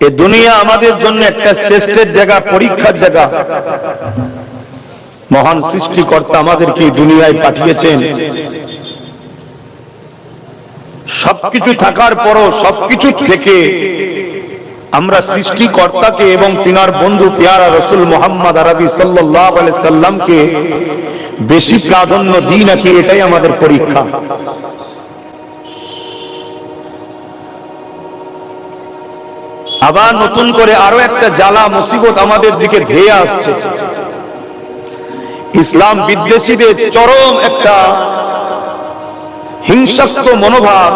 এই দুনিয়া আমাদের জন্য একটা টেস্টের জায়গা, পরীক্ষার জায়গা। মহান সৃষ্টিকর্তা আমাদেরকে দুনিয়ায় পাঠিয়েছেন। সবকিছু থাকার পরও সবকিছু থেকে আমরা সৃষ্টিকর্তাকে এবং তিনার বন্ধু পেয়ারা রসুল মুহাম্মদ আরবি সাল্লাল্লাহু আলাইহি সাল্লামকে বেশি প্রাধান্য দিই নাকি, এটাই আমাদের পরীক্ষা। আবার নতুন করে আরো একটা জ্বালা মুসিবত আমাদের দিকে ধেয়ে আসছে। ইসলাম বিদ্বেষীদের চরম একটা হিংসাত্মক মনোভাব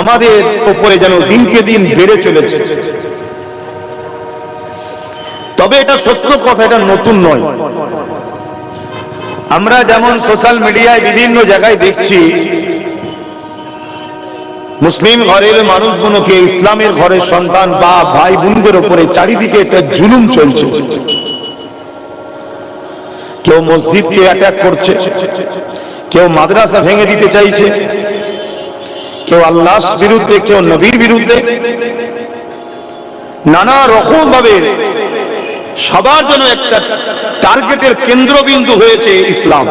আমাদের উপরে যেন দিনকে দিন বেড়ে চলেছে। তবে এটা সত্য কথা, এটা নতুন নয়। আমরা যেমন সোশ্যাল মিডিয়ায় বিভিন্ন জায়গায় দেখছি, মুসলিম ঘরের মানুষগুলোকে ইসলামের ঘরের সন্তান বা ভাই বোনদের উপরে চারিদিকে একটা জুলুম চলছে। কেউ মসজিদকে অ্যাটাক করছে, কেউ মাদ্রাসা ভেঙে দিতে চাইছে, কেউ আল্লাহর বিরুদ্ধে, কেউ নবীর বিরুদ্ধে, নানা রকম ভাবে সবার জন্য একটা টার্গেটের কেন্দ্রবিন্দু হয়েছে ইসলাম।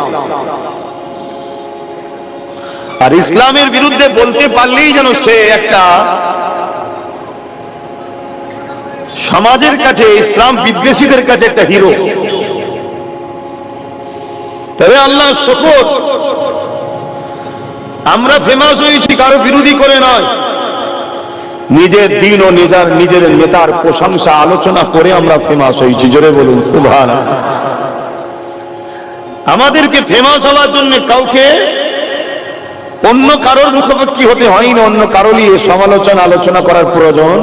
আর ইসলামের বিরুদ্ধে বলতে পারলেই যেন সে একটা সমাজের কাছে, ইসলাম বিদ্বেষীদের কাছে একটা হিরো। তবে আল্লাহ শপথ, আমরা ফেমাস হয়েছি কারো বিরোধী করে নয়, নিজের দিন ও নিজের নেতার প্রশংসা আলোচনা করে আমরা ফেমাস হয়েছি। জোরে বলুন সুবহানাল্লাহ। আমাদেরকে ফেমাস হওয়ার জন্য কাউকে অন্য কারোর মুখোমুখি হতে হয়নি, অন্য কারো নিয়ে সমালোচনা আলোচনা করার প্রয়োজন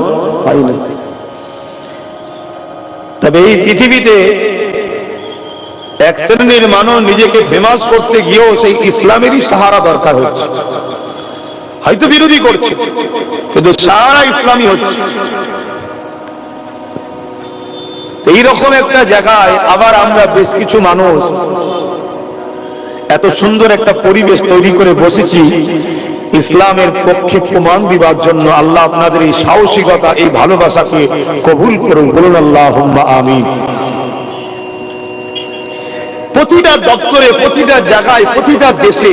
হয়নি। তবে এই পৃথিবীতে এক শ্রেণীর মানুষ নিজেকে ফেমাস করতে গিয়েও সেই ইসলামেরই সাহারা দরকার হচ্ছে। হয়তো বিরোধী করছে, কিন্তু সারা ইসলামী হচ্ছে। এইরকম একটা জায়গায় আবার আমরা বেশ কিছু মানুষ এত সুন্দর একটা পরিবেশ তৈরি করে বসেছি ইসলামের পক্ষে প্রমাণ দিবার জন্য। আল্লাহ আপনাদের এই সাহসিকতা, এই ভালোবাসাকে কবুল করুন। বলুন আল্লাহুম্মা আমিন। প্রতিটা দপ্তরে, প্রতিটা জায়গায়, প্রতিটা দেশে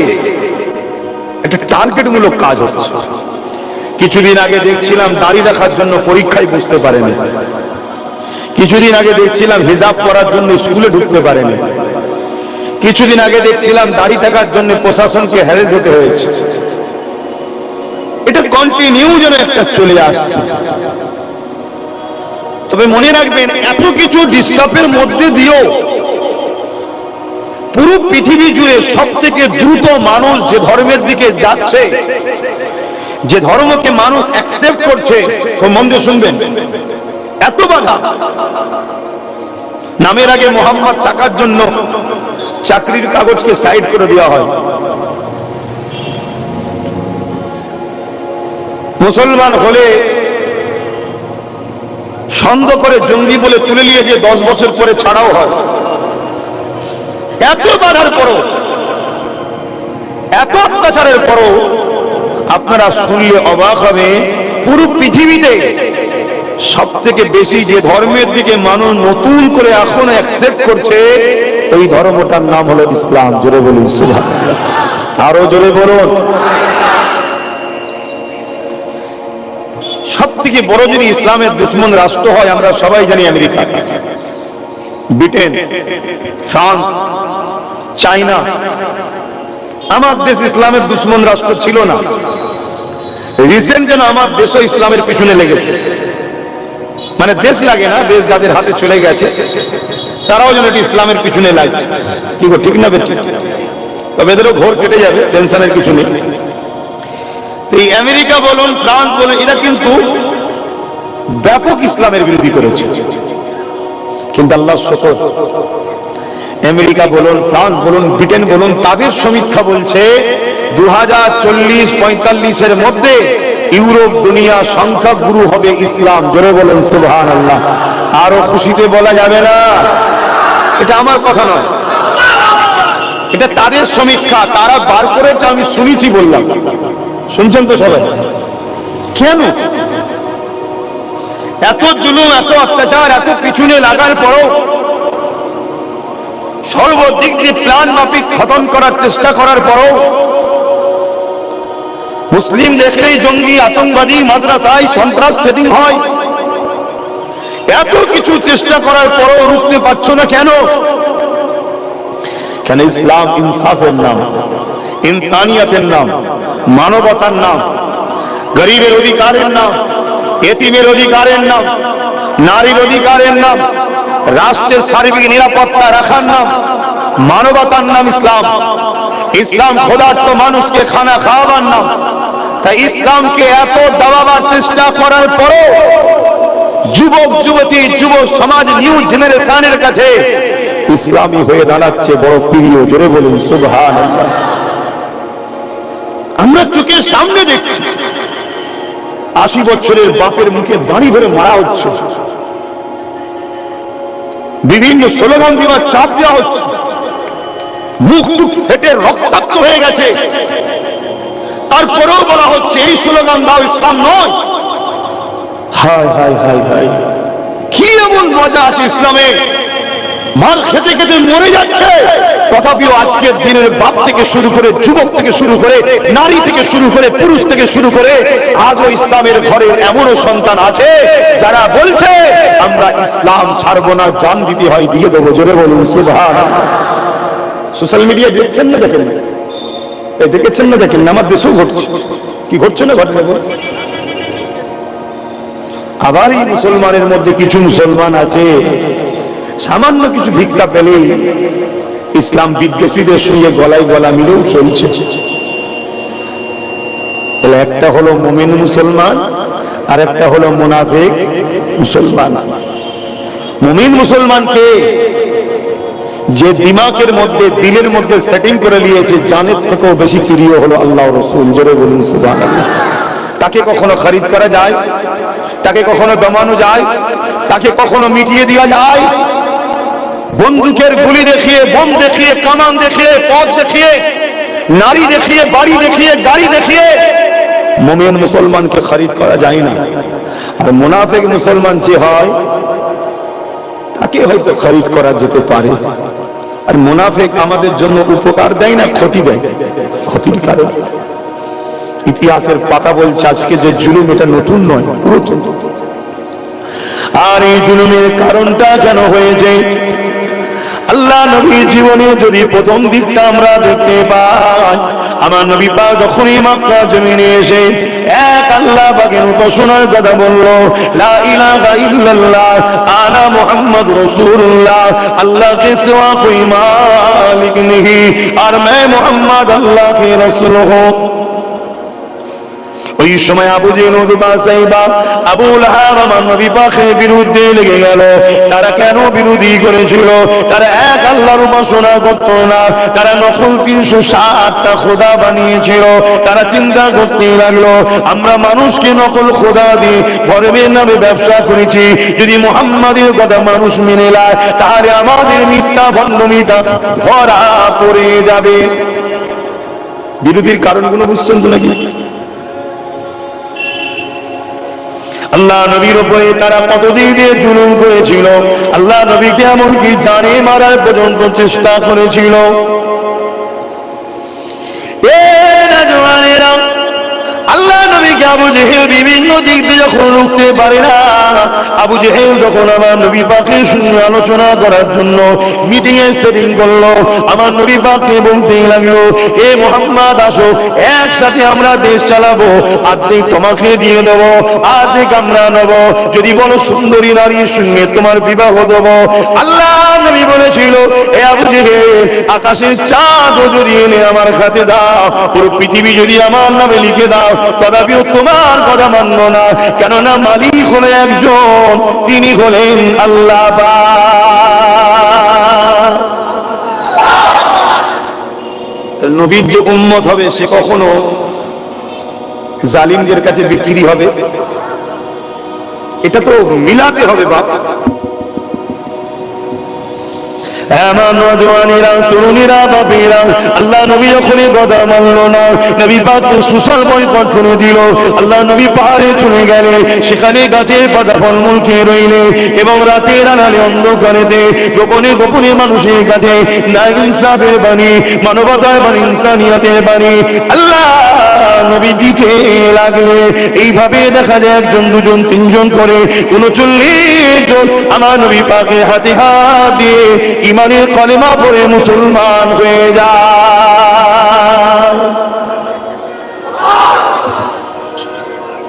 একটা টার্গেটমূলক কাজ হচ্ছে। কিছুদিন আগে দেখছিলাম দাড়ি রাখার জন্য পরীক্ষায় বুঝতে পারেনি, কিছুদিন আগে দেখছিলাম হিজাব পরার জন্য স্কুলে ঢুকতে পারেনি, কিছুদিন আগে দেখছিলাম দাড়ি থাকার জন্য প্রশাসনকে হ্যারেস হতে হয়েছে। এটা কন্টিনিউ যেন একটা চলে আসছে। তবে মনে রাখবেন, এত কিছু ডিস্টার্বের মধ্যে দিয়েও পুরো পৃথিবী জুড়ে সব থেকে দ্রুত মানুষ যে ধর্মের দিকে যাচ্ছে, যে ধর্মকে মানুষ অ্যাকসেপ্ট করছে, মন দিয়ে শুনবেন, এত বাধা। নামের আগে মোহাম্মদ থাকার জন্য চাকরির কাগজকে সাইড করে দেওয়া হয়। মুসলমান হলে সন্দেহ করে জঙ্গি বলে তুলে নিয়ে যে 10 বছর পরে ছাড়াও হয়। এত বাধার পরও, এত অত্যাচারের পরও আপনারা শুনলে অবাক হবে, পুরো পৃথিবীতে সব থেকে বেশি যে ধর্মের দিকে মানুষ নতুন করে এখন অ্যাকসেপ্ট করছে, ওই ধর্মটার নাম হলো ইসলাম। জোরে বলুন সুবহানাল্লাহ। আরো জোরে বলুন। সব থেকে বড় যদি ইসলামের দুশ্মন রাষ্ট্র হয়, আমরা সবাই জানি আমেরিকা, ব্রিটেন, ফ্রান্স, চায়না। আমার দেশ ইসলামের দুশ্মন রাষ্ট্র ছিল না। রিসেন্ট যেন আমার দেশও ইসলামের পিছনে লেগেছে। মানে দেশ লাগে না, দেশ যাদের হাতে চলে গেছে তারাও যেন ইসলামের পিছনে লাগছে। কি গো, ঠিক না বেঠিক? তবে এদেরও ঘোর কেটে যাবে, টেনশনের কিছু নেই। এই আমেরিকা বলুন, ফ্রান্স বলুন, এরা কিন্তু ব্যাপক ইসলামের বিরোধী করেছে। কিন্তু আল্লাহ শকর, আমেরিকা বলুন, ফ্রান্স বলুন, ব্রিটেন বলুন, তাদের সমীক্ষা বলছে 2040-45 মধ্যে ইউরোপ দুনিয়া সংখ্যাগুরু হবে ইসলাম। জোরে বলুন সুবহানাল্লাহ। আরো খুশিতে বলা যাবে না। এটা আমার কথা নয়, এটা তাদের সমীক্ষা, তারা বার করেছে, আমি শুনেছি বললাম। শুনছেন তো সবাই? কেন এত জুলুম, এত অত্যাচার, এত পিছনে লাগার পরও সর্বদিক দিয়ে প্ল্যান মাফিক খতম করার চেষ্টা করার পরও মুসলিম দেখলেই জঙ্গি, আতঙ্কবাদী, মাদ্রাসায় সন্ত্রাস সেটিং হয়। এত কিছু চেষ্টা করার পরও রুখতে পারছো না কেন? কেন? ইসলাম ইনসাফের নাম, ইনসানিয়তের নাম, মানবতার নাম, গরিবের অধিকারের নাম, এতিমের অধিকারের নাম, নারীর অধিকারের নাম, রাষ্ট্রের সার্বিক নিরাপত্তা রাখার নাম, মানবতার নাম ইসলাম। ইসলাম ক্ষুধার্ত মানুষকে খানা খাওয়াবার নাম। তাই ইসলামকে এত দাবাবার চেষ্টা করার পরও যুবক যুবতী, যুব সমাজ, নিউ জেনারেশনের কাছে ইসলামী হয়ে দাঁড়াচ্ছে বড় প্রিয়। জোরে বলুন সুবহানাল্লাহ। আমরা চোখের সামনে দেখছি 80 বছরের বাপের মুখে দাড়ি ধরে মারা হচ্ছে, বিভিন্ন স্লোগান দেওয়ার চাপ দেওয়া হচ্ছে, মুখ টুক ফেটে রক্তাক্ত হয়ে গেছে, তারপরেও বলা হচ্ছে এই স্লোগান দাও, ইসলাম নয়। হায় হায় হায় হায়, কি এমন মজা আছে ইসলামে? মার খেতে খেতে মরে যাচ্ছে, তথাপিও আজকের দিনের বাপ থেকে শুরু করে, যুবক থেকে শুরু করে, নারী থেকে শুরু করে, পুরুষ থেকে শুরু করে আজও ইসলামের ঘরে এমনও সন্তান আছে যারা বলছে আমরা ইসলাম ছাড়বো না, জান দিতে হয় দিয়ে দেবো। জোরে বলুন সুবহানাল্লাহ। সোশ্যাল মিডিয়া দেখছেন না? দেখেন, দেখেছেন না? দেখেন, আমার দেশেও ঘটছে। কি ঘটছে না ঘটনা? আবার এই মুসলমানের মধ্যে কিছু মুসলমান আছে সামান্য কিছু ভিক্ষা পেলেই ইসলাম বিদ্বেষীদের সঙ্গে গলায় গলা মিলেও চলছে। তাহলে একটা হলো মুমিন মুসলমান আর একটা হলো মুনাফিক মুসলমান। মুমিন মুসলমানকে যে দিমাগের মধ্যে, দিলের মধ্যে সেটিং করে নিয়েছে জানের থেকেও বেশি প্রিয় হলো আল্লাহ রাসূল। জোরে বলুন সুবহানাল্লাহ। তাকে কখনো খরিদ করা যায়? তাকে কখনো দমানো যায়? তাকে কখনো মিটিয়ে দেওয়া যায়? বন্দুকের গুলি দেখিয়ে, বোম দেখিয়ে, কামান দেখিয়ে, পথ দেখিয়ে, নারী দেখিয়ে, বাড়ি দেখিয়ে, গাড়ি দেখিয়ে মুমিন মুসলমানকে খরিদ করা যায় না। আর মুনাফিক মুসলমান যে হয় তাকে হয়তো খরিদ করা যেতে পারে। আর মুনাফিক আমাদের জন্য উপকার দেয় না, ক্ষতি দেয়, ক্ষতির কারণ। ইতিহাসের পাতা বলছে আজকে যে জুলুম, এটা নতুন নয়, পুরাতন। আর এই জুলুমের কারণটা কেন হয়েছে? আল্লাহ নবীর জীবনে যদি প্রথম দিকটা আমরা দেখতে পাই, আমার নবী পাক যখনই মক্কা জমিনে এসে এক আল্লাহ পাকের উপাসনার কথা বলল, লা ইলাহা ইল্লাল্লাহ আনা মুহাম্মাদুর রাসূলুল্লাহ, আল্লাহ के सिवा कोई मालिक नहीं और मैं मोहम्मद अल्लाह के रसूल हूं। ওই সময় আবু জেহেল, উতবা, সাইবা, আবু লাহাব আমার নবী পাকের বিরুদ্ধে লেগে গেল। তারা কেন বিরোধী করেছিল? তারা এক আল্লাহর উপাসনা করত না, তারা নকল 360টা খোদা বানিয়েছিল। তারা চিন্তা করতে লাগলো আমরা মানুষকে নকল খোদা দিয়ে ধর্মের নামে ব্যবসা করেছি, যদি মুহাম্মাদের কথা মানুষ মেনে নেয় তাহলে আমাদের মিথ্যা ভণ্ডমিটা ধরা পড়ে যাবে। বিরোধীর কারণগুলো বুঝছেন তো নাকি? আল্লাহ নবীর উপরে তারা কতদিন দিয়ে জুলুম করেছিল, আল্লাহ নবীকে এমনকি জানে মারার পর্যন্ত চেষ্টা করেছিল। আল্লাহ নবীকে আবু জেহেল বিভিন্ন দিক দিয়ে যখন রুখতে পারে না, আবু জেহেল যখন আমার নবী পাকের সঙ্গে আলোচনা করার জন্য মিটিং এ সেটিং করলো, আমার নবী পাককে বলতেই লাগলো, এ মুহাম্মদ আসো, একসাথে আমরা দেশ চালাবো, অর্ধেক তোমাকে দিয়ে দেবো, অর্ধেক আমরা নেবো, যদি বলো সুন্দরী নারীর সঙ্গে তোমার বিবাহ দেবো। আল্লাহ নবী বলেছিল, এ আবু জেহেল, আকাশের চাঁদ যদি এনে আমার হাতে দাও, পুরো পৃথিবী যদি আমার নামে লিখে দাও, তথাপিও তোমার কথা মানব না, কেননা মালিক হলেন একজন, তিনি হলেন আল্লাহ পাক। নবীর যে উম্মত হবে সে কখনো জালিমদের কাছে বিক্রি হবে? এটা তো মিলাতে হবে বাপ। আমার নওজওয়ানেরা, তরুণীরা, বাপেরা, আল্লাহ নবী যখনই কথা মানল না, নবী পাক সুশাল বয়কট করে দিল। আল্লাহ নবী পাহাড়ে চলে গেলে, সেখানে গাছের পাতা ফলমূল খেয়ে রইলে, এবং রাতের আড়ালে অন্ধকারেতে গোপনে গোপনে মানুষের কাছে না ইনসাফের বাণী, মানবতার বাণী, ইনসানিয়তের বাণী আল্লাহ নবী দিতে লাগলে। এইভাবে দেখা যায় একজন, দুজন, তিনজন করে 39 জন আমার নবী পাকের হাতে হাত দিয়ে ইমানের কলেমা পড়ে মুসলমান হয়ে যায়।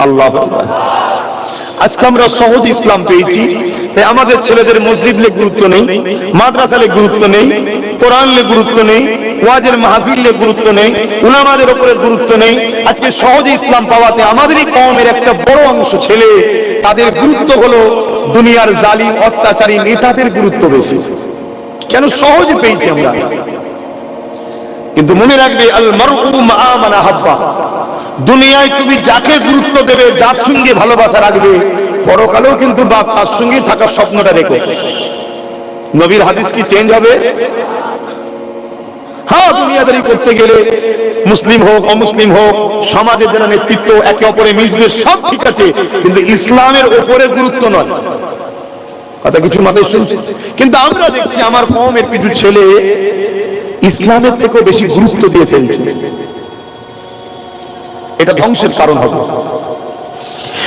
আল্লাহ আজকে আমরা সহজ ইসলাম পেয়েছি, তাই আমাদের ছেলেদের মসজিদে গুরুত্ব নেই, মাদ্রাসালে গুরুত্ব নেই, কোরআনলে গুরুত্ব নেই, ওয়াজের মাহফিলে গুরুত্ব নেই, উলামাদের উপরে গুরুত্ব নেই। আজকে সহজ ইসলাম পাওয়াতে আমাদেরই কওমের একটা বড় অংশ ছেলে, তাদের গুরুত্ব হলো দুনিয়ার জালিম অত্যাচারী নেতাদের গুরুত্ব বেশি। কেন? সহজে পেয়েছি আমরা। কিন্তু মনে রাখবে, আল মারউ মা মান আহাব্বা, দুনিয়ায় তুমি যাকে গুরুত্ব দেবে, যার সঙ্গে ভালোবাসা রাখবে, পরকালেও কিন্তু বাপ তার সঙ্গে থাকার স্বপ্নটা রেখো। নবীর হাদিস কি চেঞ্জ হবে? হ্যাঁ, দুনিয়াদারি করতে গেলে মুসলিম হোক অমুসলিম হোক, সমাজের যারা নেতৃত্ব একে অপরে মিশবে, সব ঠিক আছে, কিন্তু ইসলামের ওপরে গুরুত্ব নয়। কথা কিছু মাথায় শুনছে? কিন্তু আমরা দেখছি আমার কওমের কিছু ছেলে ইসলামের থেকেও বেশি গুরুত্ব দিয়ে ফেলছে। এটা ধ্বংসের কারণ হবে।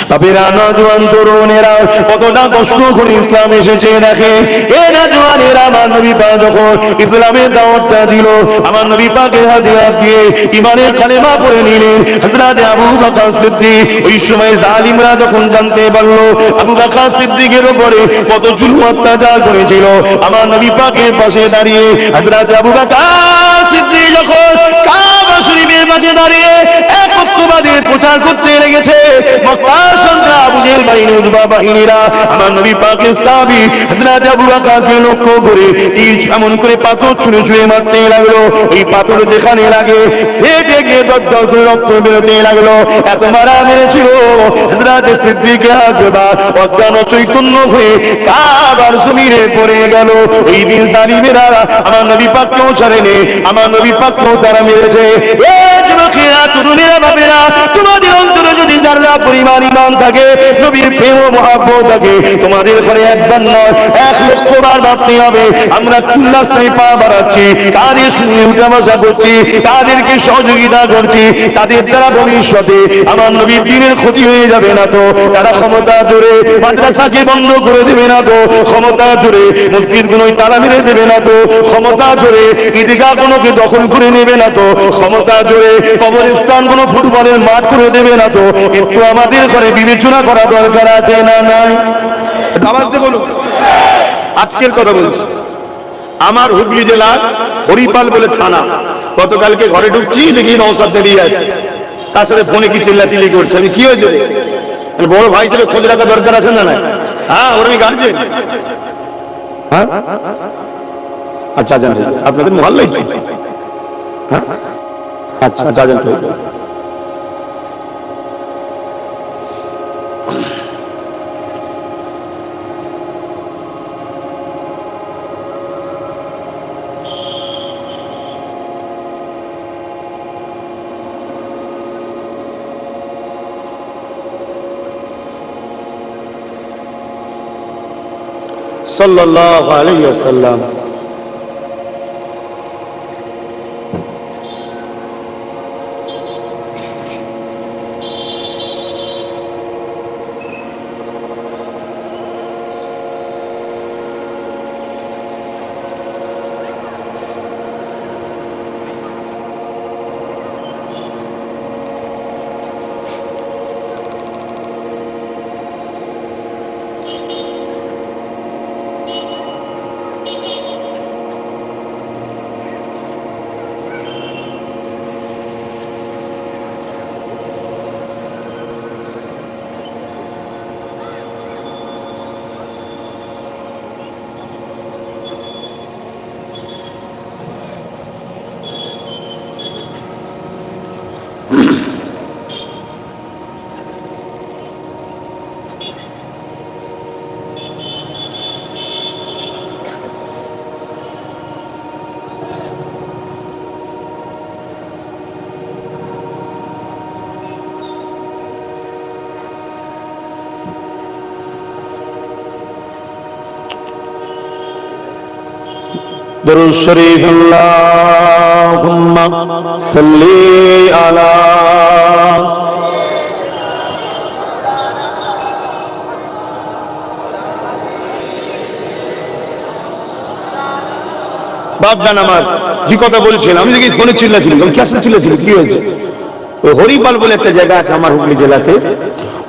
বাপেরা, নওজোয়ান তরুণেরা কতটা কষ্ট করে ইসলাম এসেছে দেখে। এ নওজোয়ানেরা, আমার নবী পাক যখন ইসলামের দাওয়াতটা দিল, আমার নবী পাকের হাতে হাত দিয়ে ইমানের কালেমা পড়ে নিলেন। হযরত আবু বকর সিদ্দিক, ওই সময় জালিমরা যখন জানতে পারলো আবু বকর সিদ্দিকের উপরে কত জুলুম অত্যাচার করেছিল, আমার নবী পাকের পাশে দাঁড়িয়ে হযরত আবু বকর সিদ্দিক যখন কাবা শরীফের মাঝে দাঁড়িয়ে একত্ববাদের প্রচার করতে লেগেছে, মক্কার সন্ত্রাস আবু জেহেল বাহিনী, উতবা বাহিনীরা আমার নবী পাকের সাহাবী হযরত আবু বকরকে লক্ষ্য করে তীর এমন করে পাথর ছুঁড়ে ছুঁড়ে মারতে লাগলো। ওই পাথর যেখানে লাগে ফেটে গিয়ে দরদর করে রক্ত বেরোতে লাগলো। এত মারা মেরেছিল, হযরত সিদ্দিক আকবর অজ্ঞান চৈতন্য হয়ে কাবার জমিনে পড়ে গেল। ওই দিন জালিমেরা আমার নবী পাককেও ছাড়েনি, আমার নবী পাককেও তারা মেরেছে। এ যুবকেরা, তরুণেরা, বাপেরা, তোমাদের অন্তরে যদি যারা পরিমাণ ইমান থাকে, নবীর প্রেম ও মহব্বত থাকে, তোমাদের ঘরে একবার নয় 1,00,000 বার ভাবতে হবে আমরা কোন রাস্তায় পা বাড়াচ্ছি, কাদের সঙ্গে উঠা বসা করছি, তাদেরকে সহযোগিতা করছি, তাদের দ্বারা ভবিষ্যতে আমার নবীর দ্বীনের ক্ষতি হয়ে যাবে না তো? তারা ক্ষমতা জোরে মাদ্রাসাকে বন্ধ করে দেবে না তো? ক্ষমতা জোরে মসজিদগুলোই তালা মেরে দেবে না তো? ক্ষমতা জোরে ঈদগাহগুলোকে দখল করে নেবে না তো? ক্ষমতা জোরে কবরস্থানগুলো ফুটবলের মাঠ করে দেবে না তো? একটু আমাদের ঘরে বিবেচনা করা দরকার আছে না নাই? আওয়াজ দিয়ে বলুন। আজকের কথা বলছি, আমার হুগলি জেলার হরিপাল বলে থানা, গতকালকে ঘরে ঢুকছি, দেখি নওশাদ দাঁড়িয়ে আছে, তার সাথে ফোনে কি চিল্লাচিল্লি করছে। আমি কি হয়েছে? বড় ভাই হিসেবে খোঁজ রাখা দরকার আছে না? না, হ্যাঁ, ওর আমি গার্জেন। হ্যাঁ, আচ্ছা, জানেন আপনাদের মহল্লাই? হ্যাঁ, আচ্ছা, জানেন। সাল্লাল্লাহু আলাইহি ওয়াসাল্লাম। দরুদ শরীফ আল্লাহুম্মা সাল্লি আলা বাপজান আমার কি কথা বলছেন? আমি দেখি ফোনে চিল্লাছিলাম, ক্যাসে চিল্লাছিলাম, কি হয়েছে? ওই হরিপাল বলে একটা জায়গা আছে আমার হুগলি জেলাতে,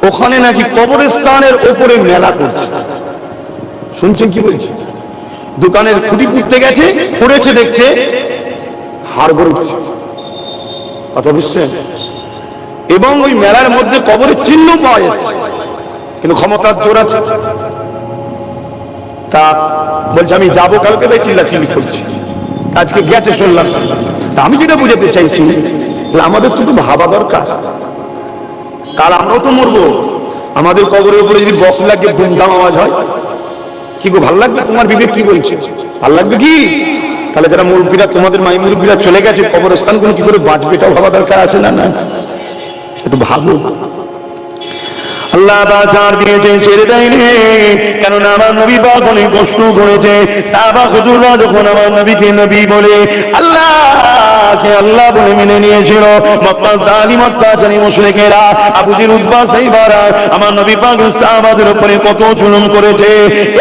ওখানে নাকি কবরস্থানের ওপরে মেলা করছে। শুনছেন কি বলছে? দোকানের খুঁটি পুঁততে গেছে, পড়েছে, দেখছে হাড় গড়ে উঠছে। কথা বুঝছেন? এবং ওই মেলার মধ্যে কবরের চিহ্ন পাওয়া যাচ্ছে, কিন্তু ক্ষমতার জোর আছে। তা বলছে আমি যাবো কালকে, তাই চিল্লাচিল্লি করছি। আজকে গেছে শুনলাম। তা আমি যেটা বুঝাতে চাইছি, আমাদের তো ভাবা দরকার, কাল আমরাও তো মরবো। আমাদের কবরের উপরে যদি বক্স লাগিয়ে ধুমধাম আওয়াজ হয়, কি গো ভালো লাগবে? তোমার বিবেক কি বলছে? ভালো লাগবে কি? তাহলে যারা মুরব্বীরা, তোমাদের মাই মুরব্বীরা চলে গেছে, কবরস্থান গুলো কি করে বাঁচবে, এটাও ভাবা দরকার আছে না? না, একটু ভাবো। আল্লাহ বাজার দিয়েছে, ছেড়ে দেয়নি, কেননা আমার নবী পাক অনেক কষ্ট করেছে। সাহাবা হুজুররা যখন আমার নবীকে নবী বলে, আল্লাহকে আল্লাহ বলে মেনে নিয়েছিল, মক্কা জালিম অত্যাচারী মুশরিকেরা, আবু জির, উতবা, সাইবারা আমার নবী পাক সাহাবাদের উপরে কত জুলুম করেছে।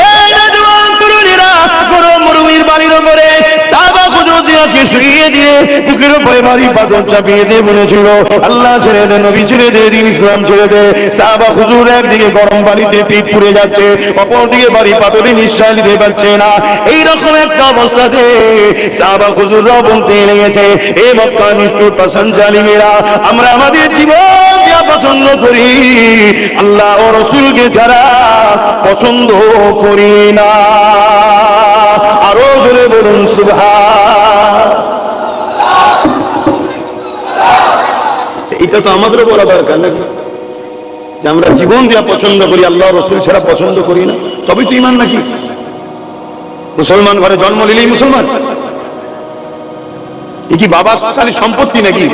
এই নওজওয়ান তরুণীরা গরম মরুভূমির বাড়ির উপরে সাহাবা হুজুরদেরকে শুইয়ে দিয়ে বুকের উপরে ভারী পাথর চাপিয়ে দিয়ে বলেছিল, আল্লাহ ছেড়ে দে, নবী ছেড়ে দে, দিন ইসলাম ছেড়ে দে। সাহাবা হুজুর একদিকে গরম পানিতে পিঠ পুড়ে যাচ্ছে, অপরদিকে ভারী পাথরে নিঃশ্বাস নিতে পারছে না। এইরকম একটা অবস্থাতে সাহাবা হুজুররাও বলতে লেগেছে, এ মক্কা নিষ্ঠুর পাষাণ জালিমেরা, আমরা আমাদের জীবন যা পছন্দ করি, আল্লাহ ও রাসূলকে ছাড়া পছন্দ করি না। আরো জোরে বলুন সুবহান। এটা তো আমাদেরও বলা দরকার নাকি, যে আমরা জীবন দেওয়া পছন্দ করি, আল্লাহ রসুল ছাড়া পছন্দ করি না। তবে তো ইমান নাকি? মুসলমান ঘরে জন্ম নিলেই মুসলমান? এ কি বাবা খালি সম্পত্তি নাকি?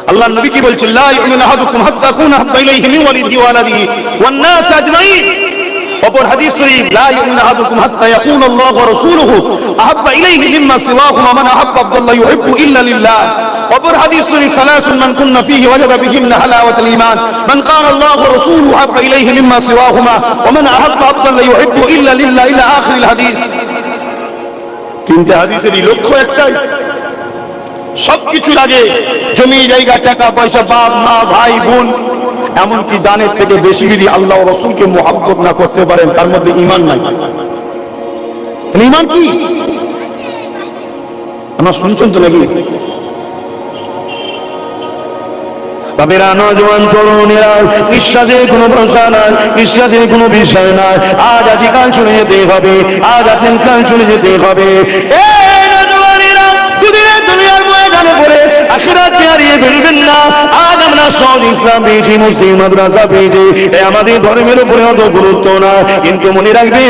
আল্লাহ নবী কি বলছেন? লা ইউমিনু আহাদুকুম হাত্তা আকুনা আহাব্বা ইলাইহি মিন ওয়ালিদিহি ওয়া ওয়ালাদিহি ওয়ান নাস আজমাইন। অপর হাদিস শরীফ, লা ইউমিনু আহাদুকুম হাত্তা ইয়াকুনা আল্লাহু ওয়া রাসূলুহু আহাব্বা ইলাইহি মিম্মা সিওয়াহুমা মান আহাব্বা আল্লাহ ইউহিব্বু ইল্লা লিল্লাহ। অপর হাদিস শরীফ, সালাসুন মান কুন্না ফীহি ওয়াজাদা বিহিন্না হালাওয়াতাল ঈমান, মান কানা আল্লাহু ওয়া রাসূলুহু আহাব্বা ইলাইহি মিম্মা সিওয়াহুমা ওয়া মান আহাব্বা আল্লাহ ইউহিব্বু ইল্লা লিল্লাহ, ইলা আখিরিল হাদিস। তিনটা হাদিসেরই লক্ষ্য একটাই, সবকিছুর আগে জমি জায়গা টাকা পয়সা বাপ মা ভাই বোন এমনকি জানের থেকে বেশি যদি আল্লাহ ও রাসূলকে মুহাব্বত না করতে পারেন, তার মধ্যে ঈমান নাই। ঈমান কি? আমরা শুনছেন তো নাকি? বাবেরা, নওজওয়ান তরুণেরা, বিশ্বাসের কোনো ভরসা নাই, বিশ্বাসের কোনো বিষয় নাই। আজ আছি কাল চলে যেতে হবে, আজ আছেন কাল চলে যেতে হবে। এই নওজওয়ানেরা, দুদিনের দুনিয়ার ময়দানে পড়ে আখিরাতকে হারিয়ে ফেলবেন না। আজ আমরা সহজ ইসলাম পেয়েছি, মুসলিম মাদ্রাসা পেয়েছি, আমাদের ধর্মের উপরে অত গুরুত্ব না, কিন্তু মনে রাখবে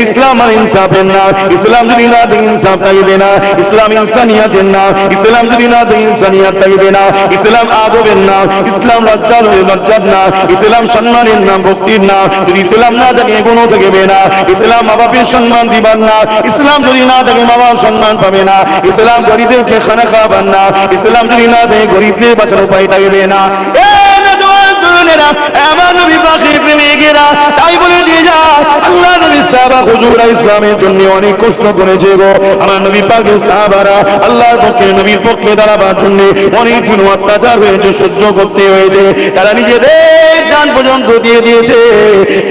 ইসলাম আর ইনসাফের না। ইসলাম যদি না থাকে ইনসাফ থাকবে না, ইসলাম ইনসানিয়াতের না, ইসলাম যদি না থাকে ইনসানিয়াত থাকবে না, ইসলাম আদবের না, ইসলাম লজ্জার না, ইসলাম সম্মানের নাম, ভক্তির না। যদি ইসলাম না থাকে কোনো থাকবে না। ইসলাম মা বাপের সম্মান দিবার না, ইসলাম যদি না থাকে মা বাপ সম্মান পাবে না। ইসলাম গরিবদেরকে খানা খাওয়াবার না, ইসলাম যদি না থাকে গরিবদের বাঁচার উপায় থাকবে না। আমার নবী পাকের প্রেমিকেরা তাই বলে দিয়ে যায়, আল্লাহ নবী সাহাবা হুজুররা ইসলামের জন্য অনেক কষ্ট করেছে গো। আমার নবী পাকের সাহাবারা আল্লাহর পক্ষে, নবীর পক্ষে দাঁড়াবার জন্য অনেক কোনো অত্যাচার হয়েছে, সহ্য করতে হয়েছে। তারা নিজেদের জান পর্যন্ত দিয়ে দিয়েছে,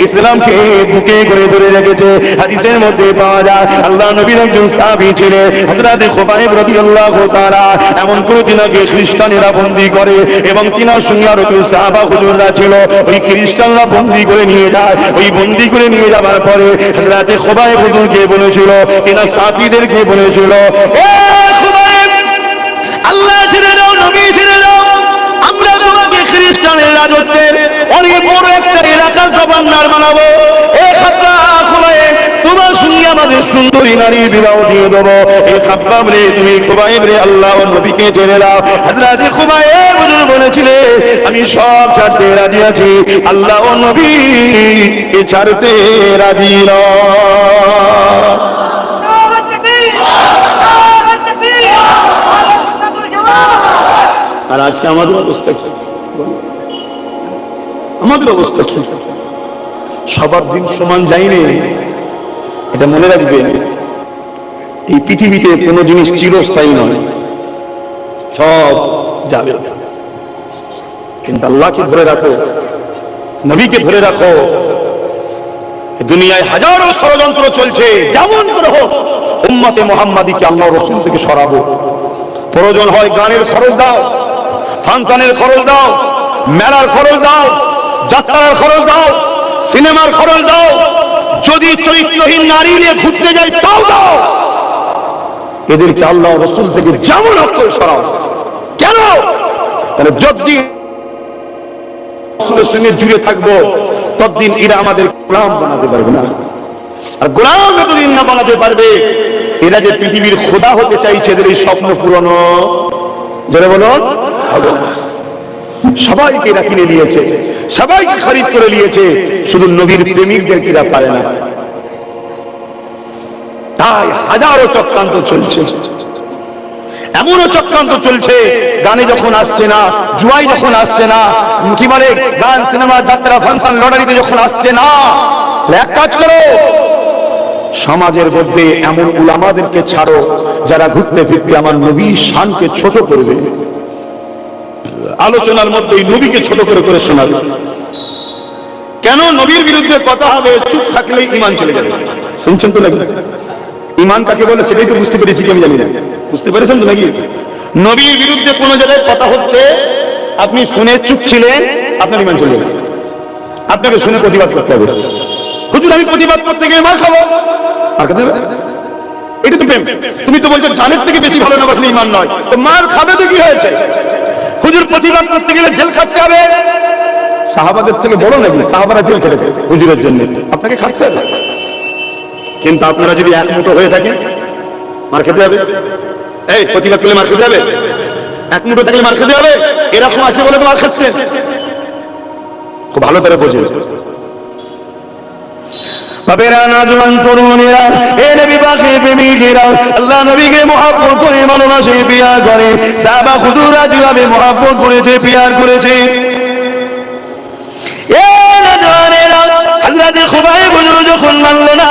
ইসলামকে বুকে করে ধরে রেখেছে। হাদিসের মধ্যে পাওয়া যায়, আল্লাহ নবীর একজন সাহাবী ছিলেন হযরত খুবাইব রাদিয়াল্লাহু তাআলা, এমন করে তিনাকে খ্রিস্টানেরা বন্দী করে এবং তিনার সঙ্গে আরো কেউ সাহাবা হুজুররা ছিল। ওই খ্রিস্টানরা বন্দী করে নিয়ে যায়। ওই বন্দী করে নিয়ে যাবার পরে হযরত খুবাইব হুজুরকে বলেছিল, তিনার সাথীদেরকে বলেছিল, এ খুবাইব, আল্লাহ ছেড়ে দাও, নবী ছেড়ে দাও, আমরা তোমাকে খ্রিস্টানের রাজত্বের অনেক বড় একটা এলাকার গভর্নর বানাবো। এ খাব্বাব, খুবাইব, তোমার সঙ্গে আমাদের সুন্দরী নারীর বিবাহ দিয়ে দেবো। এ খাব্বাব রে, তুমি খুবাইব রে, আল্লাহ ও নবীকে ছেড়ে দাও। হযরত খুবাইব হুজুর বলেছিলেন, আমি সব ছাড়তে রাজি আছি, আল্লাহ ও নবীকে ছাড়তে রাজি নয়। আর আজকে আমাদের অবস্থা কি? আমাদের অবস্থা কি? সবার দিন সমান যায়নি, এটা মনে রাখবেন। এই পৃথিবীতে কোনো জিনিস চিরস্থায়ী নয়, সব যাবে, কিন্তু আল্লাহকে ধরে রাখো, নবীকে ধরে রাখো। দুনিয়ায় হাজারো ষড়যন্ত্র চলছে, যেমন করে হোক উম্মতে মুহাম্মাদীকে আল্লাহ রাসূল থেকে সরাবো। প্রয়োজন হয় গানের খরচ দাও, ফাংশনের খরচ দাও, মেলার খরচ দাও, যাত্রার খরচ দাও, সিনেমার খরচ দাও, যদি চরিত্রহীন নারী নিয়ে ঘুরতে যাই তাও দাও। এদেরকে আল্লাহ রাসূল থেকে যেমন হোক করে সরাও। কেন? তাহলে যতদিন রাসূলের সঙ্গে জুড়ে থাকবো ততদিন এরা আমাদের গোলাম বানাতে পারবে না। আর গোলাম যতদিন না বানাতে পারবে, এরা যে পৃথিবীর খোদা হতে চাইছে, এদের এই স্বপ্ন পূরণ যারা বলুন হবে না। সবাইকে এরা কিনে নিয়েছে, সবাইকে খরিদ করে নিয়েছে, শুধু নবীর প্রেমিকদের এরা পারে না। তাই হাজারো চক্রান্ত চলছে, এমনও চক্রান্ত চলছে, গানে যখন আসছে না, জুয়াই যখন আসছে না, কি বলে গান, সিনেমা, যাত্রা, ফাংশন, লটারিতে যখন আসছে না, এক কাজ করো, সমাজের মধ্যে এমন উলামাদেরকে ছাড়ো যারা ঘুরতে ফিরতে আমার নবীর শানকে ছোট করবে, আলোচনার মধ্যে নবীকে ছোট করে করে শোনাবে। কেন? নবীর বিরুদ্ধে কথা হবে, চুপ থাকলেই ঈমান চলে যাবে। শুনছেন তো নাকি? ঈমান কাকে বলে সেটাই তো বুঝতে পেরেছি কি আমি জানি না। বুঝতে পেরেছেন তো নাকি? নবীর বিরুদ্ধে কোন জায়গায় কথা হচ্ছে, আপনি শুনে চুপ ছিলেন, আপনার ঈমান চলে যাবে। আপনাকে শুনে প্রতিবাদ করতে হবে। হুজুর আমি প্রতিবাদ করতে গিয়ে মার খাবো, আর খেতে হবে? এটা তো প্রেম। তুমি তো বলছো জানের থেকে বেশি ভালো না বাসলে ঈমান নয়, তো মার খাবে তো কি হয়েছে? হুজুর প্রতিবাদ করতে গেলে জেল খাটতে হবে। সাহাবাদের থেকে বড় নাকি? সাহাবারা জেল খেটেছে হুজুরের জন্য, আপনাকে খাটতে হবে। কিন্তু আপনারা যদি একমুঠো হয়ে থাকেন, মার খেতে হবে। এই প্রতিবাদ করলে মার খেতে হবে, একমুঠো থাকলে মার খেতে হবে। এরকম আছে বলে তো মার খাচ্ছেন। খুব ভালো করে বোঝেন বাবেরা, নওজওয়ান তরুণেরা, এ নবী পাকের প্রেমিকেরা, আল্লাহ নবীকে মহব্বত করে ভালোবাসে, পিয়ার করে। সাহাবা হুজুররা যেভাবে মহব্বত করেছে, পিয়ার করেছে, এ নওজওয়ানেরা, হযরতে খুবাইব হুজুর যখন মানলো না,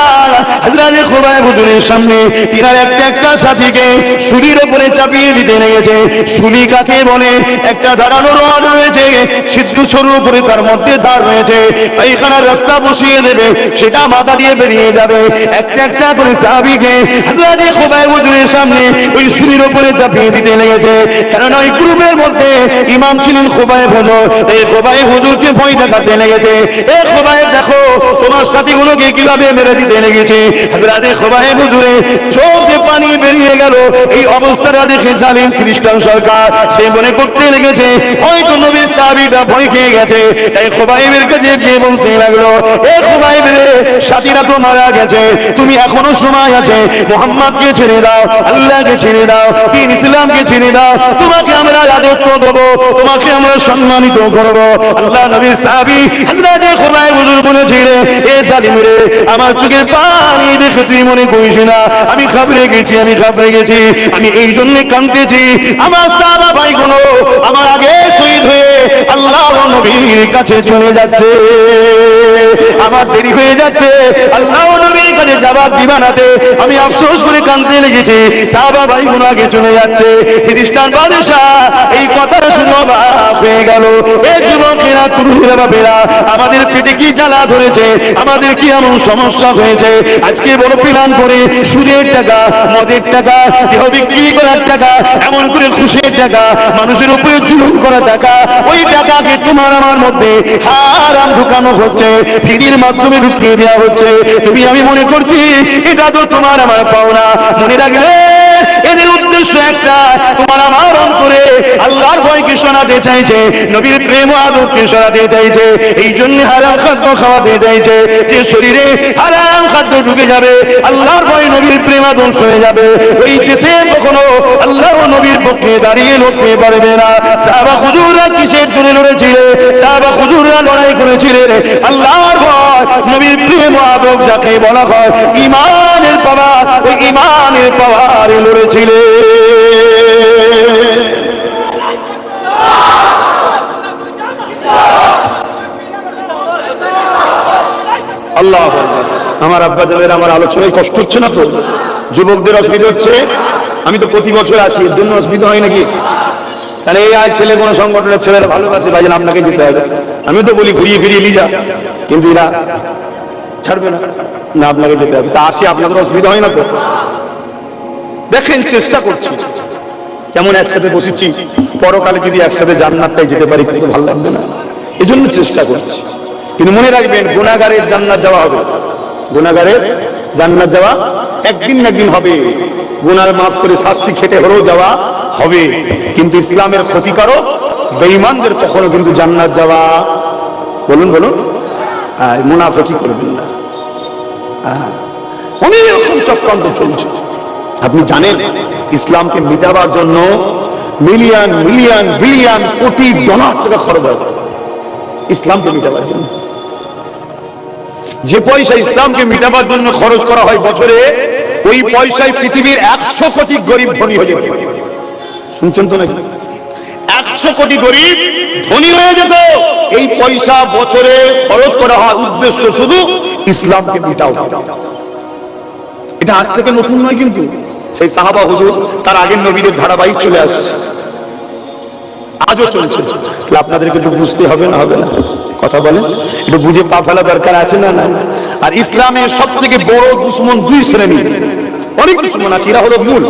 হযরতে খুবাইব হুজুরের সামনে তিনার একটা সাথীকে শুলির উপরে চাপিয়ে দিতে লেগেছে। শুলি কাকে বলে? একটা দাঁড়ানো রড রয়েছে, ছিদ্র সরু করে তার মধ্যে দাঁড় রয়েছে, এইখানে রাস্তা বসিয়ে দেবে, সেটা মাথা দিয়ে বেরিয়ে যাবে। একটা করে সাহাবীকে হযরতে খুবাইব হুজুরের সামনে ওই শুলির উপরে চাপিয়ে দিতে লেগেছে। কারণ ওই গ্রুপের মধ্যে ইমাম ছিলেন খুবাইব হুজুর। এই খুবাইব হুজুরকে ভয় দেখাতে লেগেছে, এ খুবাইব দেখো তোমার সাথীগুলোকে কিভাবে মেরে দিতে লেগেছে। হযরতে খুবাইব হুজুরে চোখে পানি বেরিয়ে গেল। এই অবস্থাটা দেখে জালিম খ্রিস্টান সরকার সে মনে করতে লেগেছে হয়তো নবীর সাহাবীরা ভয় খেয়ে গেছে। তাই খুবাইবের কাছে গিয়ে বলতে লাগলো, এ খুবাইব রে, সাথীরা তো মারা গেছে, তুমি এখনো সময় আছে, মুহাম্মদকে ছেড়ে দাও, আল্লাহকে ছেড়ে দাও, দ্বীন ইসলামকে ছেড়ে দাও, তোমাকে আমরা রাজত্ব দেবো, তোমাকে আমরা সম্মানিত করবো। আল্লাহ নবীর সাহাবী হযরতে খুবাইব হুজুর বলেছিলেন, এ জালিম রে, আমার চোখের পানি দেখে তুই মনে করিস না আমি ঘাবড়ে গেছি, আমি এই জন্য কাঁদতেছি। আমার সাহাবা ভাইগুলো আমার আগে শহীদ হয়ে আল্লাহ নবীর কাছে চলে যাচ্ছে, আমার দেরি হয়ে যাচ্ছে, আল্লাহ নবীর কাছে জবাব দিবানাতে আমি আফসোস করে কাঁদতে লেগেছি। সাহাবা ভাইগুলো আগে চলে যাচ্ছে। খ্রিস্টান বাদশা এই কথা শুনে অবাক হয়ে গেল। এ যুবকেরা, তরুণেরা, বাবেরা, আমাদের পেটে কি জ্বালা ধরেছে, আমাদের কি এমন সমস্যা হয়েছে, আজকে বড় প্ল্যান করে সুদের টাকা, মদের টাকা, দেহ বিক্রি করার টাকা, এমন করে খুশের টাকা, মানুষের উপরে জুলুম করা টাকা, ওই টাকাকে তোমার আমার মধ্যে হারাম ঢুকানো হচ্ছে, ফিরির মাধ্যমে ঢুকিয়ে দেওয়া হচ্ছে। তুমি আমি মনে করছি এটা তো তোমার আমার পাওনা। মনে রাখবে এদের উদ্দেশ্য একটা, তোমার আমার অন্তরে আল্লাহর ভয়কে শোনাতে চাইছে, নবীর প্রেম ও আদরকে শোনাতে চাইছে, এই জন্য হারাম খাদ্য খাওয়াতে চাইছে। যে শরীরে হারাম খাদ্য ঢুকে যাবে, আল্লাহর ভয় নবীর প্রেম আদর হয়ে যাবে, ওই যে সে কখনো আল্লাহ ও নবীর পক্ষে দাঁড়িয়ে লড়তে পারবে না। সাহাবা হুজুররা কিসের জন্য লড়েছিলেন? সাহাবা হুজুররা লড়াই করেছিলেন আল্লাহর ভয়, নবীর প্রেম ও আদর যাকে বলা হয় ঈমানের পাওয়ার, ওই ঈমানের পাওয়ারে লড়েছিলেন। আল্লাহ আমার আব্বা যাদের আমার আলোচনায় কষ্ট হচ্ছে না তো? যুবকদের অসুবিধা হচ্ছে? আমি তো প্রতি বছর আসি, এর জন্য অসুবিধা হয় নাকি? তাহলে এই আজ ছেলে কোনো সংগঠনের ছেলেরা ভালোবাসে, ভাইজান আপনাকে যেতে হবে, আমি তো বলি ঘুরিয়ে ফিরিয়ে নিয়ে যা, কিন্তু এরা ছাড়বে না, না আপনাকে যেতে হবে। তা আসি, আপনাদের অসুবিধা হয় না তো? দেখেন চেষ্টা করছি, কেমন একসাথে বসেছি, পরকালে যদি একসাথে জান্নাতটাই যেতে পারি কত ভালো লাগবে না? এই জন্য চেষ্টা করছি। কিন্তু মনে রাখবেন, গুনাহগারের জান্নাত যাওয়া হবে, গুনাহগারের জান্নাত যাওয়া একদিন না একদিন হবে, গুনাহ মাফ করে শাস্তি খেটে হলেও যাওয়া হবে। কিন্তু ইসলামের ক্ষতিকারক বেঈমানদের কখনো কিন্তু জান্নাত যাওয়া, বলুন বলুন, মুনাফিকি করবেন না। অনেক রকম চক্রান্ত চলছে। আপনি জানেন ইসলামকে মিটাবার জন্য মিলিয়ন মিলিয়ন বিলিয়ন কোটি ডলার টাকা খরচ হয় ইসলামকে মিটাবার জন্য। যে পয়সা ইসলামকে মিটাবার জন্য খরচ করা হয় বছরে, ওই পয়সায় পৃথিবীর 100 কোটি গরিব ধনী হয়ে যেত। শুনছেন তো নাকি? 100 কোটি গরিব ধনী হয়ে যেত। এই পয়সা বছরে খরচ করা হয় উদ্দেশ্য শুধু ইসলামকে মিটাও। এটা আজ থেকে নতুন নয়, কিন্তু সেই সাহাবা হুজুর তার আগের নবীদের ধারাবাহিক চলে আসছে, আজও চলছে। আপনাদেরকে একটু বুঝতে হবে না, হবে না? কথা বলেন, একটু বুঝে পা ফেলা দরকার আছে না? না। আর ইসলামের সব থেকে বড় দুশ্মন দুই শ্রেণীর, অনেক দুশ্মন আছে, এরা হলো মূল।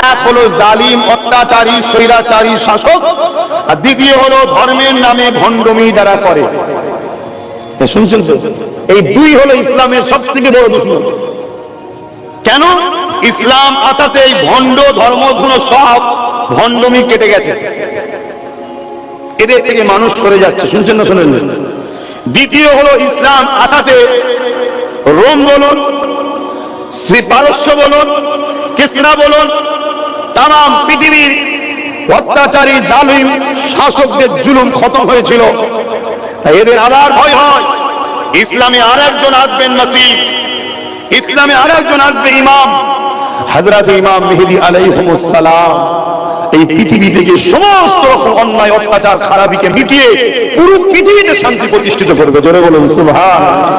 এক হলো জালিম অত্যাচারী স্বৈরাচারী শাসক, আর দ্বিতীয় হলো ধর্মের নামে ভণ্ডমি যারা করে। শুনছেন তো? এই দুই হলো ইসলামের সব থেকে বড় দুশ্মন। কেন? ইসলাম আসাতে এই ভণ্ড ধর্মগুলো সব ভণ্ডমি কেটে গেছে, এদের থেকে মানুষ সরে যাচ্ছে। শুনছেন না? শোনেন। দ্বিতীয় হলো ইসলাম আসাতে রোম বলুন, শ্রী পারস্য বলুন, কিসরা বলুন, তাম পৃথিবীর অত্যাচারী জালিম শাসকদের জুলুম খতম হয়েছিল। এদের আবার ভয় হয় ইসলামে আর একজন আসবেন মাসিহ, ইসলামে আর একজন আসবে ইমাম, হযরত ইমাম মেহেদী আলাইহিস সালাম। এই পৃথিবী থেকে সমস্ত রকম অন্যায় অত্যাচার খারাপিকে মিটিয়ে পুরো পৃথিবীতে শান্তি প্রতিষ্ঠিত করবে। জোরে বলুন সুবহানাল্লাহ।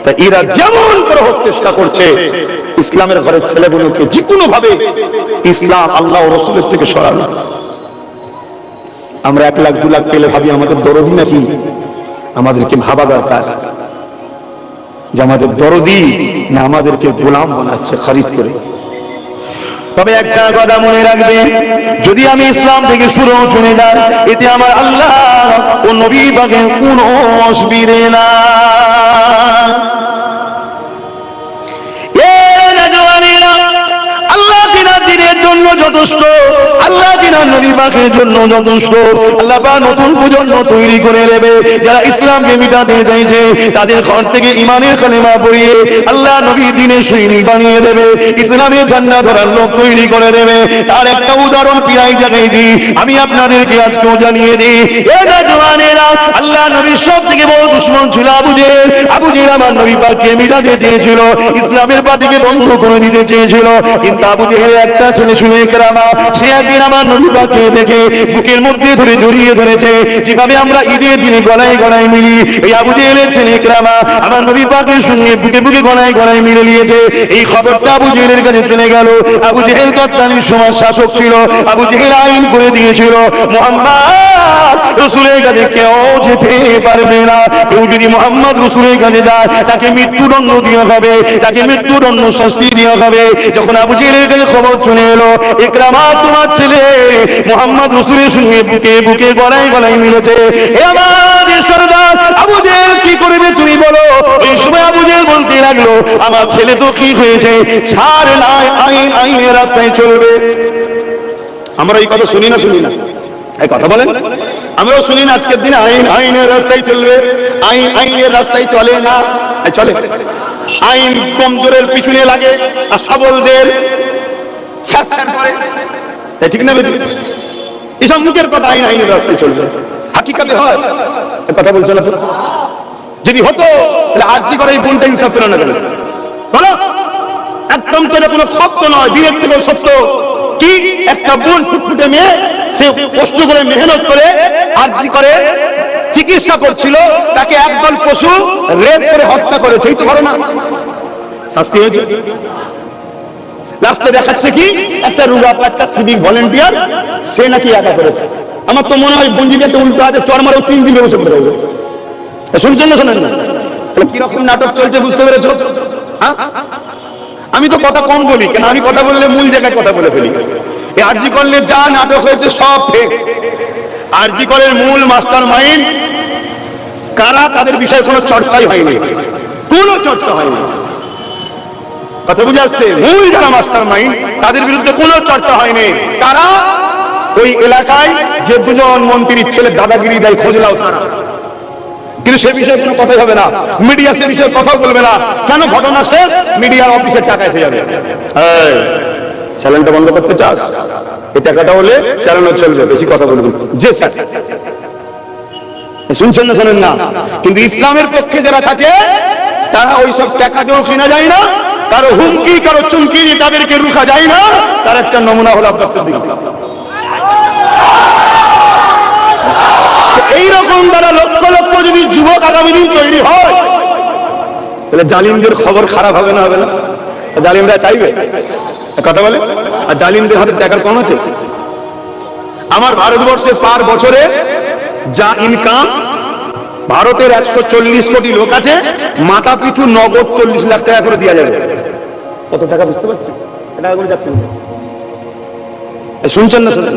তা এরা যেমন করে হোক চেষ্টা করছে ইসলামের ঘরের ছেলেগুলোকে যে কোনো ভাবে ইসলাম আল্লাহ ও রাসূলের থেকে সরানো। আমরা 1 লাখ 2 লাখ পেলে ভাবি আমাদের দরদি নাকি? আমাদেরকে ভাবা দরকার যে আমাদের দরদি না আমাদেরকে গোলাম বানাচ্ছে খরিদ করে। তবে একটা কথা মনে রাখবে, যদি আমি ইসলাম থেকে শুরু শুনে যাই, এতে আমার আল্লাহ ও নবী পাকের কোনো অসুবিধে না। আল্লাহ তিনার দিনের জন্য যথেষ্ট, আল্লাহ তিনার নবী পাকের জন্য যথেষ্ট। আল্লাহ পাক নতুন প্রজন্ম তৈরি করে নেবে, যারা ইসলামকে মিটাতে চাইছে তাদের ঘর থেকে ইমানের কালেমা পড়িয়ে আল্লাহ নবী দিনের সৈনিক বানিয়ে দেবে, ইসলামের ঝান্ডা ধরার লোক তৈরি করে দেবে। তার একটা উদাহরণ পিরাই জানাই দিই, আমি আপনাদেরকে আজকেও জানিয়ে দিই। এটা জওয়ানেরা, আল্লাহ নবীর সব থেকে বড় দুশমন ছিল আবু জেহেল। আবু জেহেল আমার নবী পাককে মিটাতে চেয়েছিল, ইসলামের পাটিকে বন্ধ করে দিতে চেয়েছিল। কিন্তু আবু জেহেলের একটা ছেলে ছিল ইকরামা, সে একদিন আমার নবী পাককে দেখে বুকের মধ্যে ধরে জড়িয়ে ধরেছে, যেভাবে আমরা ঈদের দিনে গলায় গলায় মিলি। এই আবু জেহেলের ছেলে ইকরামা আমার নবী পাকের সঙ্গে বুকে বুকে গলায় গলায় মিলে নিয়েছে। এই খবরটা আবু জেহেলের কাছে চলে গেল। আবু জেহেল তৎকালীন সময় শাসক ছিল। আবু জেহেল আইন করে দিয়েছিল, মুহাম্মদ রাসূলের কাছে কেউ যেতে পারবে না। কেউ যদি মুহাম্মদ রাসূলের কাছে যায় তাকে মৃত্যুদণ্ড দেওয়া হবে, তাকে মৃত্যুদণ্ড শাস্তি দেওয়া হবে। যখন আবু জেহেলের কাছে খবর চলে এলো ইকরামা তোমার ছেলে মুহাম্মদ রাসূলের সঙ্গে বুকে বুকে গলায় গলায় মিলেছে, হে আমাদের সরদার আবু জেহেল কি করবে তুমি বলো? এই সময় আবু জেহেল বলতে লাগলো, আমার ছেলে তো কি হয়েছে, ছাড় নাই, আইন আইনের রাস্তায় চলবে। আমরা এই কথা শুনি না? শুনি না? এই কথা বলেন, আমরাও শুনি না আজকের দিনে আইন আইনের রাস্তায় চলবে? আইন আইনের রাস্তায় চলে না, চলে। আইন কমজোরের পিছনে লাগে আর সবলদের শাস্তি করে, ঠিক না? এসব মুখের কথা, আইন আইনের রাস্তায় চলবে, হাকিকাতে হয়? কথা বলছো না? যদি হতো তাহলে আজকে করে এই বোনটা ইনসাফ পেল না কেন? বলো, একদম তো কোনো সত্য নয়, দিনের থেকে সত্য। কি একটা বোন ফুটফুটে মেয়ে, সে কষ্ট করে মেহনত করে আরজি করে, ঠিক চিকিৎসা করছিল তাকে একদল পশু রেপ করে হত্যা করেছে, এই তো ঘটনা, শাস্তি হয়েছে। লাস্টে দেখাচ্ছে কি একটা রুগাপ একটা সিভিক ভলেন্টিয়ার, সে নাকি একা করেছে। আমার তো মনে হয় বঞ্জিকে একটা উল্টো হাতে চর মারো 3 দিন বসে পড়ে যাবে। শুনছেন না শোনেন না? তাহলে কিরকম নাটক চলছে বুঝতে পেরেছো? হ্যাঁ, আমি তো কথা কম বলি, কেন আমি কথা বললে মূল জায়গায় কথা বলে ফেলি। এই আরজি করলে যা নাটক হয়েছে সব ফেক। আরজি করের মূল মাস্টার মাইন্ড কারা, তাদের বিষয়ে কোনো চর্চাই হয়নি, কোনো চর্চা হয়নি। কথা বুঝে আসছে? মূল যারা মাস্টার মাইন্ড তাদের বিরুদ্ধে কোনো চর্চা হয়নি। তারা ওই এলাকায় যে 2জন মন্ত্রীর ছেলে দাদাগিরি দেয় খোঁজ লাও তারা, কিন্তু সে বিষয়ে কোনো কথাই হবে না। মিডিয়া সে বিষয়ে কথা বলবে না। কেন? ঘটনা শেষ, মিডিয়ার অফিসের টাকা এসে যাবে। চ্যানেলটা বন্ধ করতে চাস? এই টাকাটা হলে চ্যানেলও চলবে, বেশি কথা বলবেন। যে স্যার শুনছেন না শোনেন না? কিন্তু ইসলামের পক্ষে যারা থাকে তারা ওই সব টাকা দিয়েও কেনা যায় না, কারো হুমকি কারো চুমকি দিয়ে তাদেরকে রুখা যায় না। তার একটা নমুনা হলো আব্বাস সিদ্দিক। এইরকম দ্বারা লক্ষ লক্ষ যদি যুবক আগামী দিন তৈরি হয়, তাহলে জালিমদের খবর খারাপ হবে না? হবে না? জালিমরা চাইবে কথা বলে, আর জালিমদের হাতে টাকার কম আছে। আমার ভারতবর্ষে পার বছরে যা ইনকাম, ভারতের 140 কোটি লোক আছে, মাথা পিছু নগদ 40 লাখ টাকা করে দেওয়া যাবে। কত টাকা বুঝতে পারছি? টাকা করে যাচ্ছে, শুনছেন না শুনছেন?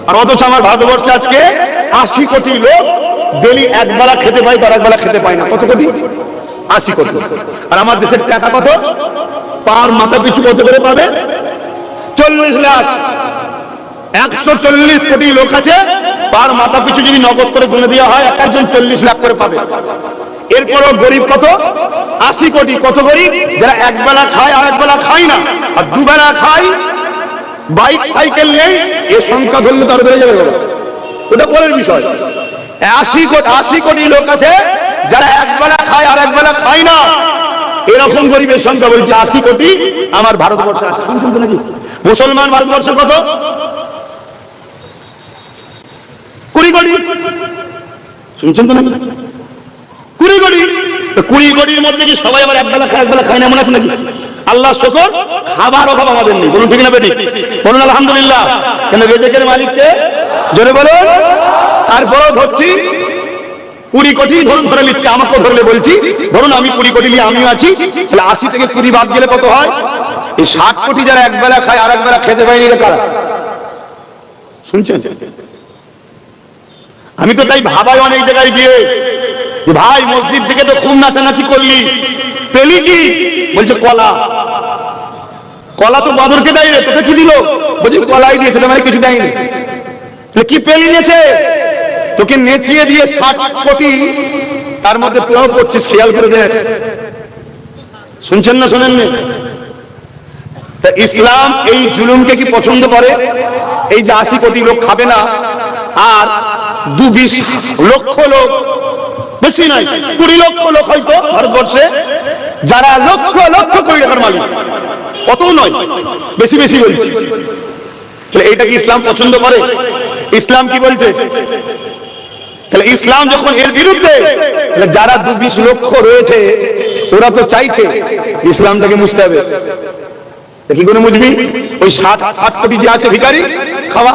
আর অথচ আমার ভারতবর্ষে আজকে 80 কোটি লোক ডেলি একবেলা খেতে পায়, তার একবেলা খেতে পায় না। কত কোটি? 80 কোটি। আর আমার দেশের টাকা কত? পার মাথা পিছু কত করে পাবে? 40 লাখ। 140 কোটি লোক আছে, পার মাথা পিছু যদি নগদ করে গুনে দেওয়া হয়, এক একজন 40 লাখ করে পাবে। এরপরও গরিব কত? 80 কোটি। কত গরিব? যারা একবেলা খায় আর একবেলা খায় না, আর দুবেলা খায়, বাইক সাইকেল নেই, এর সংখ্যা ধরলে তার বেড়ে যাবে, ওটা পরের বিষয়। 80 কোটি লোক আছে যারা একবেলা খায় আর একবেলা খায় না, এরকম গরিবের সংখ্যা বলছে 80 কোটি আমার ভারতবর্ষে আছে। শুনছেন তো নাকি? মুসলমান ভারতবর্ষে কত? 20 কোটি। শুনছেন তো নাকি? 20 কোটি। 20 কোটির মধ্যে কি সবাই আবার একবেলা খায় না? এমন আছে নাকি? আল্লাহ শুকর, খাবার অভাব আমাদের নেই। বলুন ঠিক না বেটি? বলুন আলহামদুলিল্লাহ। কেন? রিজিকের মালিককে জোরে বলুন। তারপরেও ধরছি 20 কোটি ধরে নিচ্ছে, আমাকেও ধরলে বলছি, ধরুন আমি 20 কোটি নিয়ে আমিও আছি, তাহলে 80 থেকে 20 বাদ গেলে কত হয়? এই 60 কোটি যারা একবেলা খায় আর একবেলা খেতে পায়নি, কারা? শুনছেন? আমি তো তাই ভাবাই অনেক জায়গায় গিয়ে, যে ভাই মসজিদ থেকে তো খুব নাচানাচি করলি, পেলি কি? বলছে কলা। কলা তো বাদরকে দেয় রে, তোকে কি দিল? বলছে কলাই দিয়েছে, মানে কিছু দেয়নি। কি পেলি নিয়েছে? তোকে নেচিয়ে দিয়ে 60 কোটি, তার মধ্যে তুইও পড়ছিস, খেয়াল করে দেখ। শুনছেন না শোনেন না? তা ইসলাম এই জুলুমকে কি পছন্দ করে? এই যে 80 কোটি লোক খাবে না, আর 20 লক্ষ লোক, বেশি নয় 20 লক্ষ লোক হয়তো ভারতবর্ষে, যারা লক্ষ লক্ষ কোটি টাকার মালিক, কতও নয়, বেশি বেশি বলছি। তাহলে এইটা কি ইসলাম পছন্দ করে? ইসলাম কি বলছে? তাহলে ইসলাম যখন এর বিরুদ্ধে, তাহলে যারা 20 লক্ষ রয়েছে ওরা তো চাইছে ইসলামটাকে মুছতে হবে। কি করে মুছবি? ওই 60 কোটি যে আছে ভিখারি, খাওয়া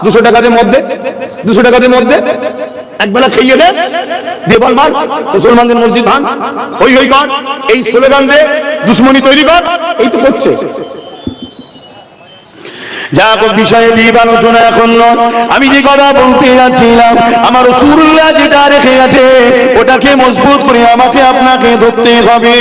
200 টাকাদের মধ্যে, 200 টাকাদের মধ্যে একবেলা খাইয়ে দে, দিয়ে বল মার মুসলমানদের মসজিদ ভাঙ, হই হই কর, এই স্লোগান দে, দুশ্মনী তৈরি কর, এই তো করছে। যা বিষয়ে দিয়ে আলোচনা এখন নয়, আমি যে কথা বলতে যাচ্ছিলাম, আমার রাসূলুল্লাহ যেটা রেখে গেছে ওটাকে মজবুত করে আমাকে আপনাকে ধরতে হবে।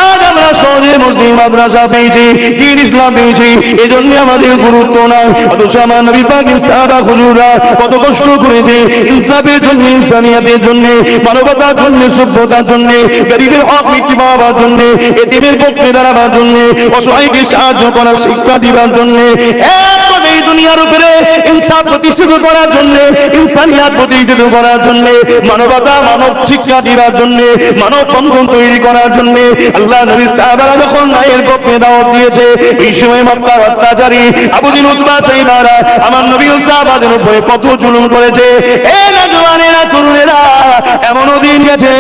আজ আমরা সহজে মুসলিম মাদ্রাসা পেয়েছি, দ্বীন ইসলাম পেয়েছি, এই জন্য আমাদের গুরুত্ব নাই। অথচ আমার নবী পাক সাহাবা হুজুররা কত কষ্ট করেছে ইনসাফের জন্য, ইনসানিয়াতের জন্য, মানবতার জন্য, সভ্যতার জন্য, গরিবের হক মিটে পাওয়ার জন্য, এতিমের পক্ষে দাঁড়াবার জন্য, অসহায়কে সাহায্য করার শিক্ষা দিবার জন্য। এই দুনিয়ার উপরে ইনসাফ প্রতিষ্ঠিত করার জন্য, ইনসানিয়াত প্রতিষ্ঠিত করার জন্য, মানবতা মানব শিক্ষা দেওয়ার জন্য, মানব বন্ধন তৈরি করার জন্য আল্লাহ নবী সাহাবারা যখন নায়ের পক্ষে দাওয়াত দিয়েছে, এই সময় মক্কার অত্যাচারী আবু জিল উতবা সাইবারা আমার নবী ও সাহাবাদের উপরে কত জুলুম করেছে। এ নওজওয়ানেরা, তরুণেরা, এমনও দিন গেছে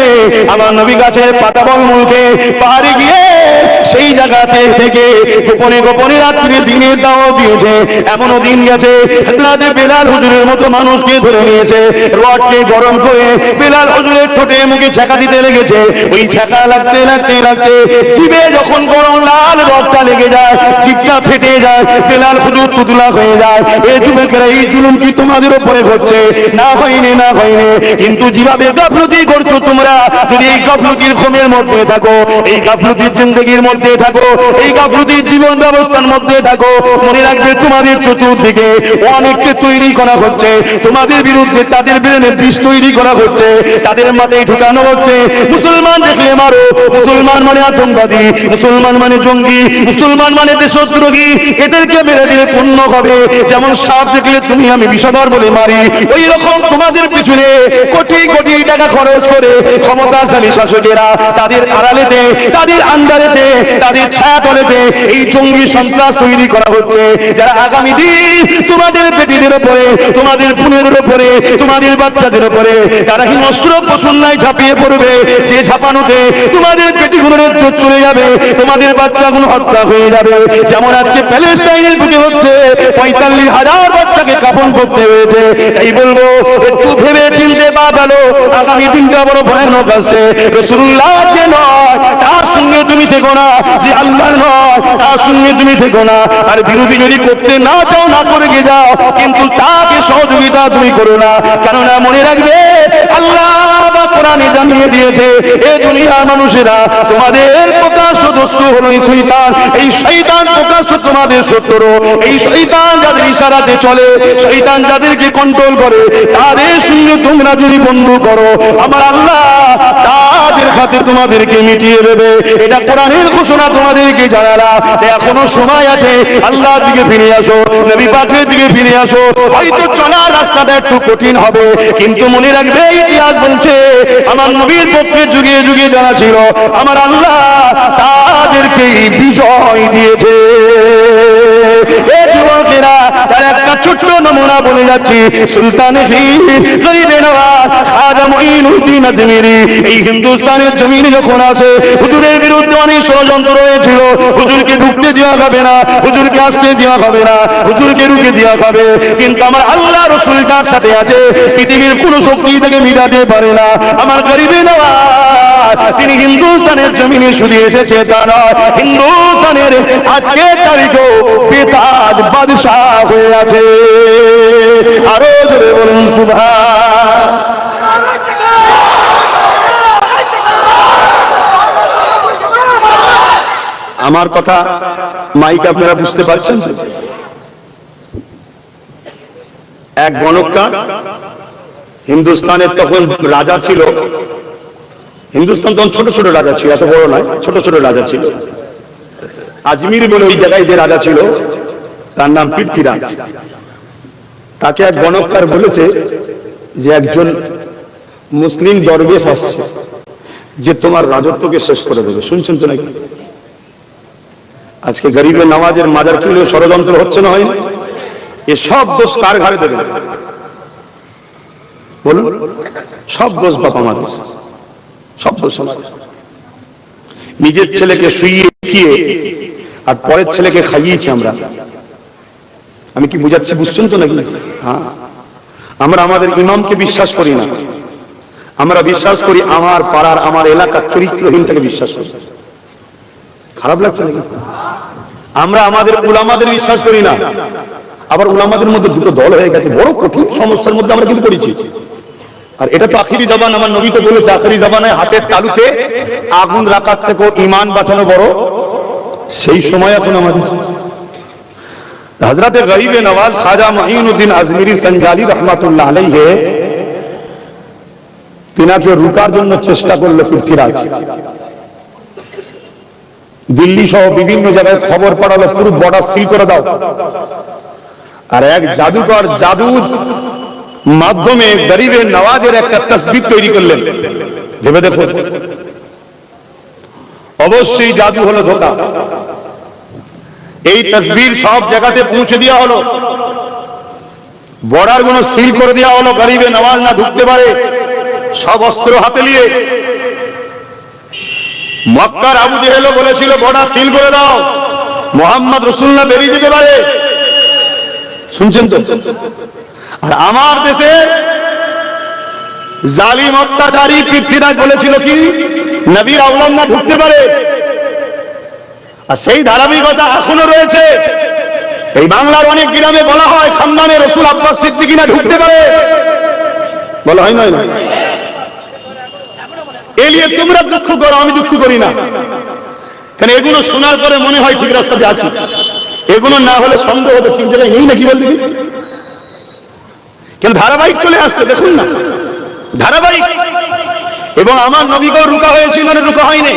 আমার নবী গাছের পাতা বলমুলকে পাহাড়ে গিয়ে সেই জায়গাতে থেকে গোপনে গোপনে রাত্রে দিনের দাওয়াত দিয়েছে। এমনও দিন গেছে হযরত বেলাল হুজুরের মতো মানুষকে ধরে নিয়েছে, রডকে গরম করে বেলাল হুজুরের ঠোঁটে মুখে ছ্যাঁকা দিতে লেগেছে। ওই ছ্যাঁকা লাগতে লাগতে লাগতে জিভে যখন গরম লাল রডটা লেগে যায়, জিভটা ফেটে যায়, বেলাল হুজুর তুতলা হয়ে যায়। এই যুবকেরা, এই জুলুম কি তোমাদের উপরে হচ্ছে? না হয়নি, না হয়নি। কিন্তু যেভাবে গাফলতি করছো তোমরা, যদি এই গাফলতির ঘুমের মধ্যে থাকো, এই গাফলতির জিন্দেগির মধ্যে থাকো, এই গাফলতির জীবন ব্যবস্থার মধ্যে থাকো, মনে রাখবে তোমাদের চতুর্দিকে অনেককে তৈরি করা হচ্ছে, তোমাদের বিরুদ্ধে তাদের বিরুদ্ধে বিষ তৈরি করা হচ্ছে, তাদের মাথায় ঢুকানো হচ্ছে মুসলমান দেখলে মারো, মুসলমান মানে আতঙ্কবাদী, মুসলমান মানে জঙ্গি, মুসলমান মানে দেশদ্রোহী, এদেরকে মেরে দিলে পুণ্য হবে। যেমন সাপ দেখলে তুমি আমি বিষধর বলে মারি, ওই রকম তোমাদের পিছনে কোটি কোটি টাকা খরচ করে ক্ষমতাশালী শাসকেরা তাদের আড়ালেতে, তাদের আন্ডারেতে, তাদের ছায়াতলেতে এই জঙ্গি সন্ত্রাস তৈরি করা হচ্ছে, যারা আগামী দিন তোমাদের বেটিদের উপরে, তোমাদের বোনেদের উপরে, তোমাদের বাচ্চাদের উপরে তারা কি অস্ত্র প্রসন্নায় ঝাঁপিয়ে পড়বে, যে ঝাঁপানোতে তোমাদের পেটিগুলোর চোখ চলে যাবে, তোমাদের বাচ্চাগুলো হত্যা হয়ে যাবে। যেমন আজকে প্যালেস্টাইনের বুকে হচ্ছে 45,000 বাচ্চাকে কাফন করতে হয়েছে। এই বলবো একটু ভেবে চিনতে পা গেলো, আগামী দিনটা বড় ভয়ানক আসছে। রাসূলুল্লাহ যে নয় তার সঙ্গে তুমি থেকো না, যে আল্লাহর নয় তার সঙ্গে তুমি থেকো না। আর বিরোধী যদি করতে না চাও, না করে গিয়ে যাও, কিন্তু তাকে সহযোগিতা তুমি করো না। কেননা মনে রাখবে আল্লাহ বা কোরআনে জানিয়ে দিয়েছে, এ দুনিয়ার মানুষেরা তোমাদের প্রকাশ্য দস্যু হলো এই শয়তান। এই শয়তান প্রকাশ্য তোমাদের শত্রু। এই শয়তান যাদের ইশারাতে চলে, শয়তান যাদেরকে কন্ট্রোল করে, তাদের সঙ্গে তোমরা যদি বন্ধু করো, আমার আল্লাহ তাদের হাতে তোমাদেরকে মিটিয়ে দেবে। এটা কোরআনের ঘোষণা তোমাদেরকে জানালা। এখনো সময় আছে, আল্লাহর দিকে ফিরে আসো, নবী পাকের দিকে ফিরে আসো। হয়তো চলার রাস্তাটা একটু কঠিন হবে, কিন্তু মনে রাখবে ইতিহাস বলছে আমার নবীর পক্ষে যুগে যুগে যারা ছিল, আমার আল্লাহ তাদেরকে বিজয় দিয়েছে। এই যুবকেরা, তার একটা ছোট্ট নমুনা বলে যাচ্ছি। সুলতান গরিবে নওয়াজ খাজা মুঈনুদ্দিন আজমিরি এই হিন্দুস্তানের জমিনে যখন আসে, হুজুরের বিরুদ্ধে অনেক ষড়যন্ত্র হয়েছিল। হুজুরকে ঢুকতে দেওয়া হবে না, হুজুরকে আসতে দেওয়া হবে না, হুজুরকে রুখে দেওয়া হবে। কিন্তু আমার আল্লাহ রাসূল তার সাথে আছে, পৃথিবীর কোনো শক্তি থেকে মিটাতে পারে না। আমার গরিবে নওয়াজ তিনি হিন্দুস্তানের জমিনে শুধু এসেছে তা নয়, হিন্দুস্তানের আজকের তারিখেও বেতাজ বাদশাহ হয়ে আছে। আরো জোরে বলুন সুবহান। আমার কথা মাইক আপনারা বুঝতে পারছেন? এক গণকটা হিন্দুস্তানের তখন রাজা ছিল। হিন্দুস্তান তখন ছোট ছোট রাজা ছিল, এত বড় নয়, ছোট ছোট রাজা ছিল। আজমির বলে ওই জায়গায় যে রাজা ছিল তার নাম পৃথ্বীরাজ। তাকে এক গণককার বলেছে যে একজন মুসলিম দরবেশ আসছে যে তোমার রাজত্বকে শেষ করে দেবে। শুনছেন তো নাকি? আজকে গরিবে নওয়াজের মাজার খুলে ষড়যন্ত্র হচ্ছে না, হয়? এ সব দোষ কার ঘাড়ে দেবে বলুন? সব দোষ বাপ আমাদের, সব দোষ আমাদের। নিজের ছেলেকে শুইয়ে খেয়ে আর পরের ছেলেকে খাইয়েছি আমরা। আমি কি বুঝাচ্ছি, বুঝছেন তো নাকি? হ্যাঁ, আমরা আমাদের ইমামকে বিশ্বাস করি না, আমরা বিশ্বাস করি আমার পাড়ার, আমার এলাকার চরিত্রহীনটাকে বিশ্বাস করি। খারাপ লাগছে নাকি? আমরা আমাদের উলামাদের বিশ্বাস করি না, আবার উলামাদের মধ্যে দুটো দল হয়ে গেছে। বড় কঠিন সমস্যার মধ্যে আমরা কিন্তু পড়েছি। আর এটা তো আখিরি জাবান, আমার নবী তো বলেছে আখিরি জাবানে হাতের তালুতে আগুন রাখার থেকেও ঈমান বাঁচানো বড়। সেই সময় এখন আমাদের হযরত গরিবে নওয়াজ খাজা মুঈনুদ্দিন আজমিরি সঞ্জালি রহমাতুল্লাহ আলাইহি তিনাকে রুকার জন্য চেষ্টা করলো পৃথ্বীরাজ। দিল্লি সহ বিভিন্ন জায়গায় খবর পাঠালো পুরো বর্ডার সিল করে দাও। আর এক জাদুকর জাদুর মাধ্যমে গরিবে নওয়াজের একটা তসবিহ তৈরি করলেন। ভেবে দেখুন, অবশ্যই জাদু হলো ধোঁকা। এই তসবির সব জায়গাতে পৌঁছে দেওয়া হলো, বর্ডার গুলো সিল করে দেওয়া হলো, গরিবে নওয়াজ না ঢুকতে পারে, সব অস্ত্র হাতে নিয়ে। মক্কার আবু জেহেল বলেছিল বর্ডার সিল করে দাও, মোহাম্মদ রাসূলুল্লাহ বেরিয়ে যেতে পারে। শুনছেন তো? আর আমার দেশে জালিম অত্যাচারী পৃথ্বীরাজ বলেছিল কি নবীর আওলাদ না ঢুকতে পারে। আর সেই ধারাবাহিকতা এখনো রয়েছে। এই বাংলার অনেক গ্রামে বলা হয় খানদানে রসুল আব্বাস সিদ্দিকী না ঢুকতে পারে, বলা হয় নয় না? এ নিয়ে তোমরা দুঃখ করো, আমি দুঃখ করি না। কারণ এগুলো শোনার পরে মনে হয় ঠিক রাস্তাতে আছি। এগুলো না হলে সন্দেহ হতো ঠিক জায়গায় নেই নাকি বলতে, কেন ধারাবাহিক চলে আসছে দেখুন না, ধারাবাহিক। এবং আমার নবীকেও রুকা হয়েছিল না রুকা হয়নি।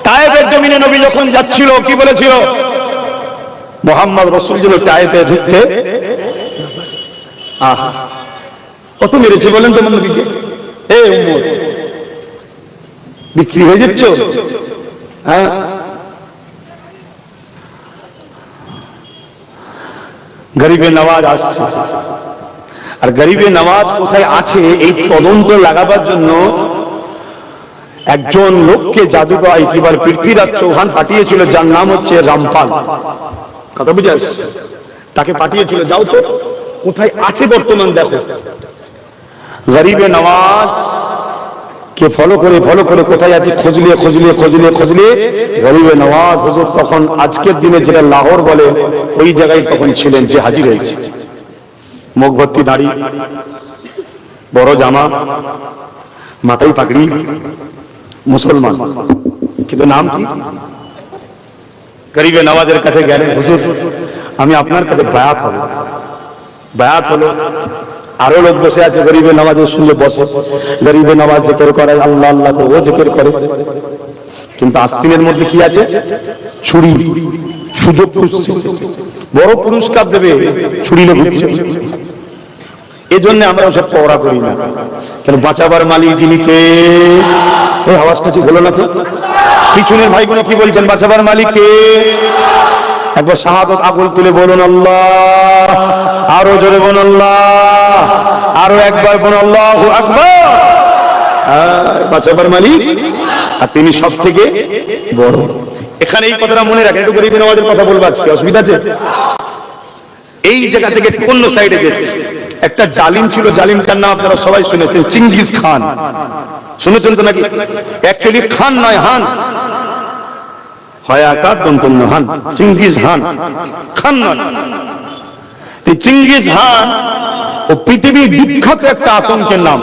তায়েফের জমিনে নবী যখন যাচ্ছিল কি বলেছিল? মোহাম্মদ রাসূল যেন তায়েফে ঢুকতে, আহা কত মেরেছে বলেন তোমার নবীকে। এ উম্মত বিক্রি হয়ে যাচ্ছ, হ্যাঁ? গরিবে নওয়াজ আসছে, আর গরিবে নওয়াজ কোথায় আছে এই তদন্ত লাগাবার জন্য একজন লোককে জাদুকর একেবারে পৃথ্বীরাজ চৌহান পাঠিয়েছিল, যার নাম হচ্ছে রামপাল। কথা বুঝে আসছে? তাকে পাঠিয়েছিল, যাও তো কোথায় আছে বর্তমান দেখো। গরিবে নওয়াজ কে ফলো করে কোথায় আছে খোঁজলে গরিবে নওয়াজ হুজুর তখন আজকের দিনে যেটা লাহোর বলে ওই জায়গায় তখন ছিলেন, যে হাজির হয়েছে। মুখ ভর্তি দাড়ি, বড় জামা, মাথায় পাগড়ি, মুসলমান, কিন্তু নাম কি? গরিবে নওয়াজের কাছে গেলেন, হুজুর আমি আপনার কাছে বায়াত হব। বায়াত হলো, আরো লোক বসে আছে গরিবে নওয়াজের সঙ্গে বসে। গরিবে নওয়াজ জিকির করে, আল্লাহ আল্লাহ করে, ও জিকির করে, কিন্তু আস্তিনের মধ্যে কি আছে? ছুরি। সুযোগ খুঁজছে, বড় পুরস্কার দেবে, ছুরি নিয়ে ঘুরছে। এজন্য আমরা ওসব পড়া করি না। কেন? বাঁচাবার মালিক যিনি কে? এই আওয়াজটা ঠিক হলো না তো? পিছনের ভাইগুলো কি বলছেন? বাঁচাবার মালিক কে? একবার শাহাদাত আগুল তুলে বলুন আল্লাহ, আরো জোরে বলুন আল্লাহ, আরো একবার বলুন আল্লাহু আকবার। বাঁচাবার মালিক, আর তিনি সব থেকে বড়। এখানে এই কথাটা মনে রাখেন। একটু গরিব নওয়াজের কথা বলবো আজকে, অসুবিধা আছে? এই জায়গা থেকে অন্য সাইডে যাচ্ছে। একটা জালিম ছিল, জালিমটার নাম আপনারা সবাই শুনেছেন, চিঙ্গিস খান। শুনেছেন তো নাকি? অ্যাকচুয়ালি খান নয়, হান, হয়াকার দন্তন্য হান, চিঙ্গিস হান, খান নয়। চিঙ্গিস হান ও পৃথিবীর বিখ্যাত একটা আতঙ্কের নাম।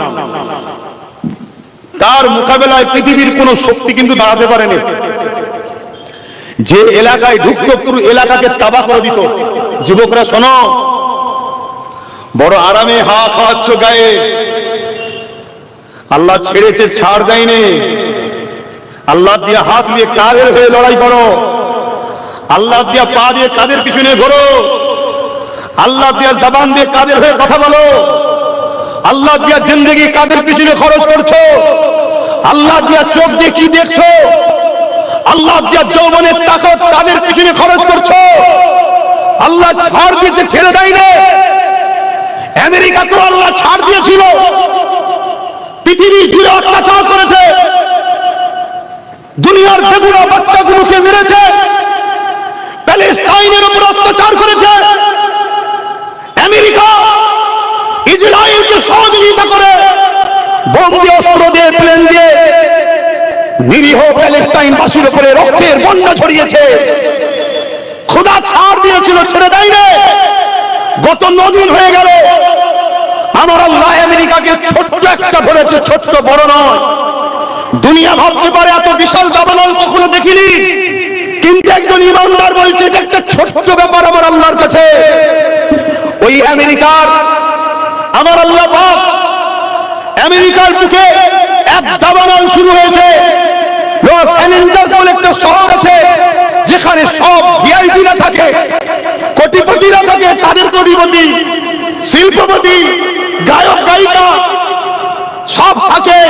তার মোকাবেলায় পৃথিবীর কোন শক্তি কিন্তু দাঁড়াতে পারেনি। যে এলাকায় ঢুকতো পুরো এলাকাকে তাবাহ করে দিত। যুবকরা শোনো, বড় আরামে হা খাওয়াচ্ছ গায়ে, আল্লাহ ছেড়েছে, ছাড় দেয়নি। আল্লাহ দিয়ে হাত দিয়ে কাদের হয়ে লড়াই করো, আল্লাহ দিয়ে পা দিয়ে কাদের পিছনে ঘোরো, আল্লাহ দিয়ে জবান দিয়ে কাদের হয়ে কথা বলো, আল্লাহ দিয়া জিন্দেগি কাদের পিছনে খরচ করছো, আল্লাহ দিয়া চোখ দিয়ে কি দেখছো, আল্লাহ দিয়া যৌবনের তাকত কাদের পিছনে খরচ করছো। আল্লাহ ছাড় দিয়েছে, ছেড়ে দেয়নি। আমেরিকা তো আল্লাহ ছাড় দিয়েছিল, পৃথিবী জুড়ে অত্যাচার করেছে, দুনিয়ার বেগুনা বাচ্চাগুলোকে মেরেছে, প্যালেস্টাইনের উপর অত্যাচার করেছে। আমেরিকা ইসরায়েলকে সহযোগিতা করে বোম দিয়ে, অস্ত্র দিয়ে, প্লেন দিয়ে নিরীহ প্যালেস্টাইনবাসীর উপরে রক্তের বন্যা ছড়িয়েছে। খোদা ছাড় দিয়েছিল, ছেড়ে দেয়নি। গত 9 দিন হয়ে গেল, আমার আল্লাহ আমেরিকাকে ছোট্ট একটা ধরেছে, ছোট্ট, বড় নয়। দুনিয়া ভাবতে পারে এত বিশাল দাবানল কখনো দেখিনি, কিন্তু একজন ইমানদার বলছে এটা একটা ছোট্ট ব্যাপার আমার আল্লাহর কাছে। ওই আমেরিকার আমার আল্লাহ পাক আমেরিকার বুকে এক দাবানল শুরু হয়েছে। লস অ্যাঞ্জেলস বলে একটা শহর আছে, যেখানে সব ভিআইপিরা থাকে, কোটি কোটিপতিরা থাকে, তাদের কোটিপতি, শিল্পপতি, গায়ক গায়িকা সব থাকে।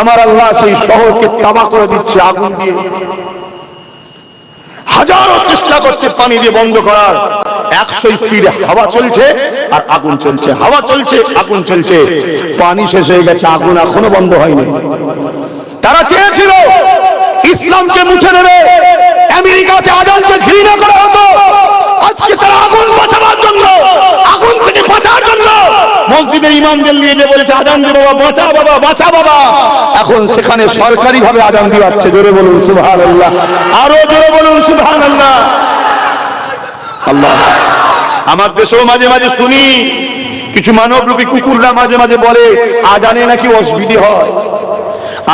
আমার আল্লাহ সেই শহরকে তাবাহ করে দিচ্ছে আগুন দিয়ে। হাজারো চেষ্টা করছে পানি দিয়ে বন্ধ করার, 100 স্পিডে হাওয়া চলছে আর আগুন চলছে, হাওয়া চলছে আগুন চলছে, পানি শেষ হয়ে গেছে, আগুন এখনো বন্ধ হয়নি। তারা চেয়েছিল ইসলামকে মুছে দেবে, আমেরিকাতে আজানকে ঘৃণা করা হতো, আজকে তারা আগুন বাঁচাবার জন্য, আগুন থেকে বাঁচার জন্য মসজিদের ইমামদের নিয়ে যে বলেছে আজান দে বাবা, বাঁচা বাবা, বাঁচা বাবা, এখন সেখানে সরকারি ভাবে আজান দিওয়াচ্ছে। জোরে বলুন সুবহানাল্লাহ, আরো জোরে বলুন সুবহানাল্লাহ। আল্লাহ, আমার দেশেও মাঝে মাঝে শুনি কিছু মানবরূপী কুকুররা মাঝে মাঝে বলে আজানে নাকি অসুবিধে হয়।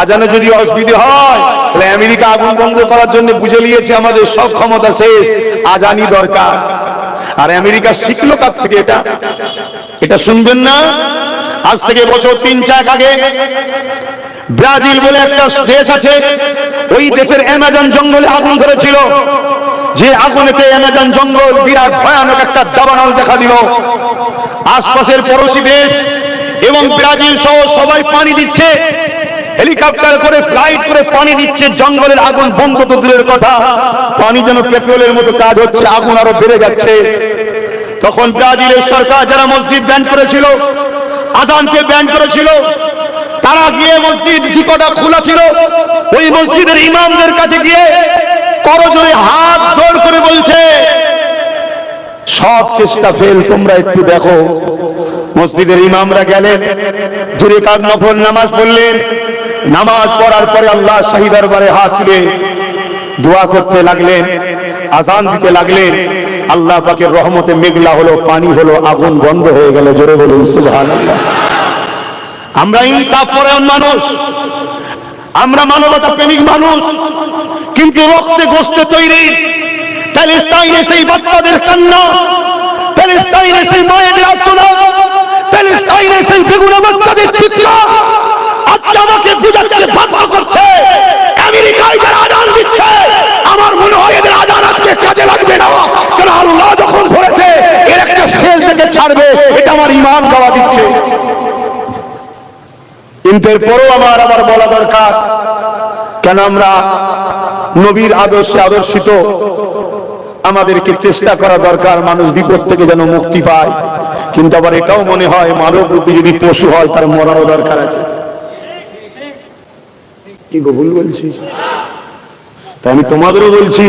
আজানে যদি অসুবিধে হয় তাহলে আমেরিকা আগুন বন্ধ করার জন্য বুঝে নিয়েছে আমাদের সব ক্ষমতা শেষ, আজানই দরকার। আর আমেরিকা শিখলো কার থেকে? এটা শুনবেন না? আজ থেকে বছর 3-4 আগে ব্রাজিল বলে একটা দেশ আছে, ওই দেশের অ্যামাজন জঙ্গলে আগুন ধরেছিল। যে আগুনেতে অ্যামাজন জঙ্গল বিরাট ভয়ানক একটা দাবানল দেখা দিল। আশপাশের পড়োশি দেশ এবং ব্রাজিল সহ সবাই পানি দিচ্ছে, হেলিকপ্টার করে ফ্লাইট করে পানি দিচ্ছে। জঙ্গলের আগুন বন্ধ তো দূরের কথা, পানি যেন পেট্রোলের মতো কাজ হচ্ছে, আগুন আরো বেড়ে যাচ্ছে। তখন ব্রাজিলের সরকার যারা মসজিদ ব্যান করেছিল, আজানকে ব্যান করেছিল, তারা গিয়ে মসজিদ যে কটা খোলা ছিল ওই মসজিদের ইমামদের কাছে গিয়ে করজোড়ে হাত জোড় করে বলছে সব চেষ্টা ফেল, তোমরা একটু দেখো। মসজিদের ইমামরা গেলেন, 2 রাকাত নফল নামাজ পড়লেন। নামাজ পড়ার পরে আল্লাহ শাহী দরবারে হাত তুলে দোয়া করতে লাগলেন, আজান দিতে লাগলেন। আল্লাহ পাকের রহমতে মেঘলা হলো, পানি হলো, আগুন বন্ধ হয়ে গেল। জোরে বলুন সুবহানাল্লাহ। আমরা ইনসাফ পরায়ণ মানুষ, আমরা মানবতা প্রেমিক মানুষ, কিন্তু রক্তে গোস্তে তৈরি। প্যালেস্টাইনে সেই বাচ্চাদের কান্না, প্যালেস্টাইনে সেই মায়েদের আর্তনাদ, প্যালেস্টাইনে সেই বেগুনা বাচ্চাদের চিৎকার আজকে আমাকে বুঝাচ্ছে, বাধ্য করছে। আমেরিকায় যারা আজান দিচ্ছে, আমার মনে হয় এদের আজান আজকে কাজে লাগবে না, কারণ আল্লাহ যখন ধরেছে এর একটা শেষ থেকে ছাড়বে, এটা আমার ঈমান দাওয়া দিচ্ছে। কিন্তু এরপরও আমার বলা দরকার, কেন আমরা নবীর আদর্শে আদর্শিত, আমাদেরকে চেষ্টা করা দরকার মানুষ বিপদ থেকে যেন মুক্তি পায়। কিন্তু আবার এটাও মনে হয় মানব রূপী যদি পশু হয় তার মরারও দরকার আছে। কি গো ভুল বলছি? তাই আমি তোমাদেরও বলছি,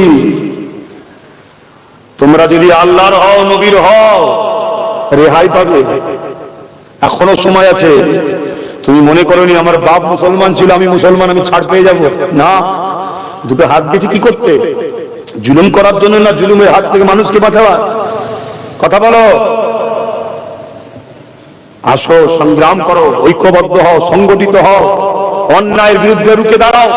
তোমরা যদি আল্লাহর হও, নবীর হও, রেহাই পাবে। এখনো সময় আছে। তুমি মনে করোনি আমার বাপ মুসলমান ছিল, আমি মুসলমান, আমি ছাড় পেয়ে যাব না। 2 হাত দিয়েছি কি করতে? জুলুম করার জন্য না, জুলুমের হাত থেকে মানুষকে বাঁচাবা। কথা বলো, আসো, সংগ্রাম করো, ঐক্যবদ্ধ হও, সংগঠিত হও, অন্যায়ের বিরুদ্ধে রুখে দাঁড়াও।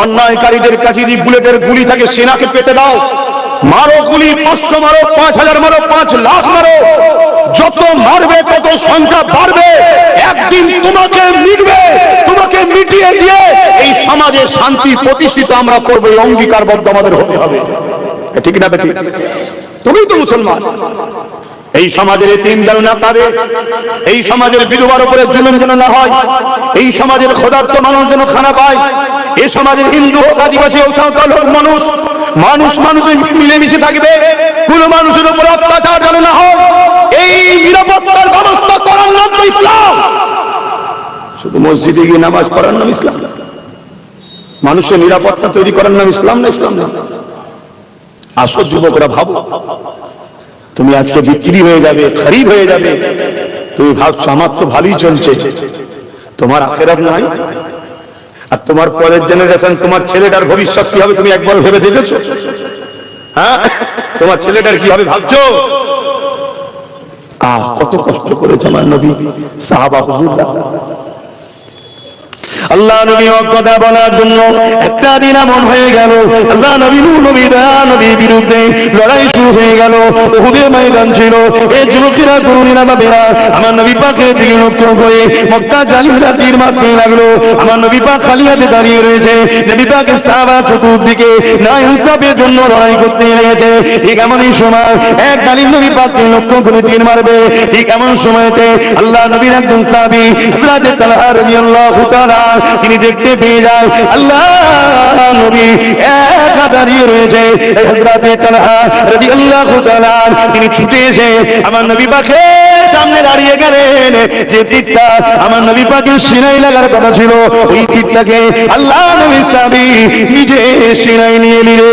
অন্যায়কারীদের কাছে যদি বুলেটের গুলি থাকে সেনাকে পেতে দাও, মারো গুলি, 500 মারো, 5000 মারো, 5 লাখ মারো, যত মারবে তত সংখ্যা বাড়বে। একদিন তোমাকে মিটবে, তোমাকে মিটিয়ে দিয়ে এই সমাজে শান্তি প্রতিষ্ঠিত আমরা করবো, এই অঙ্গীকারবদ্ধ আমাদের হতে হবে। ঠিক না বেঠিক? তুমি তো মুসলমান। এই সমাজের এতিম যেন না পাবে, এই সমাজের বিধবার উপরে জুলুম যেন না হয়, এই সমাজের ক্ষুধার্ত মানুষ যেন খানা পায়, এই সমাজের হিন্দু হোক, আদিবাসী হোক, সাঁওতাল হোক, মানুষ মানুষের মিলেমিশে থাকবে, কোন মানুষের উপর অত্যাচার যেন না হয়, এই নিরাপত্তার ব্যবস্থা করার নাম তো ইসলাম। শুধু মসজিদে গিয়ে নামাজ পড়ার নাম ইসলাম? মানুষের নিরাপত্তা তৈরি করার নাম ইসলাম না? ইসলাম না। আসো যুবকরা, ভাবো, তুমি আজকে বিক্রি হয়ে যাবে, খরিদ হয়ে যাবে। তুমি ভাবছো আমার তো ভালোই চলছে, তোমার আখিরাত নাই। আর তোমার পরের জেনারেশন, তোমার ছেলেটার ভবিষ্যৎ কি হবে তুমি একবার ভেবে দেখেছো? হ্যাঁ, তোমার ছেলেটার কি হবে ভাবছো? কত কষ্ট করেছে আমার নবী, সাহাবা, হুজুররা। আল্লাহ নবী কথা বলার জন্য একটা দিন এমন হয়ে গেল, আল্লাহ নবী নবীর বিরুদ্ধে লড়াই শুরু হয়ে গেল। উহুদের ময়দান ছিল। এই যুবকেরা তরুণীরা বাবেরা আমার নবী পাকের দিকে লক্ষ্য করে মক্কা জালিমরা তীর মারতে লাগলো। আমার নবী পাক খালি হাতে দাঁড়িয়ে রয়েছে। নবী পাকের সাহাবা চতুর্দিকে না ইনসাফের জন্য লড়াই করতে লেগেছে। ঠিক এমনই সময় এক জালিম নবী পাককে লক্ষ্য করে তীর মারবে। ঠিক এমন সময়তে আল্লাহ নবীর একজন সাহাবী হযরত তালহা রাদিয়াল্লাহু তাআলা তিনি দেখতে পেয়ে যায় আল্লাহ নবী একা দাঁড়িয়ে রয়েছে। হযরত তালহা রাদিয়াল্লাহু তাআলা তিনি ছুটে এসে আমার নবী পাকের সামনে দাঁড়িয়ে গেলেন। যে তীরটা আমার নবী পাকের সিনায় লাগার কথা ছিল, ওই তীরটাকে আল্লাহ নবীর সাহাবী নিজে সিনায় নিয়ে নিলেন।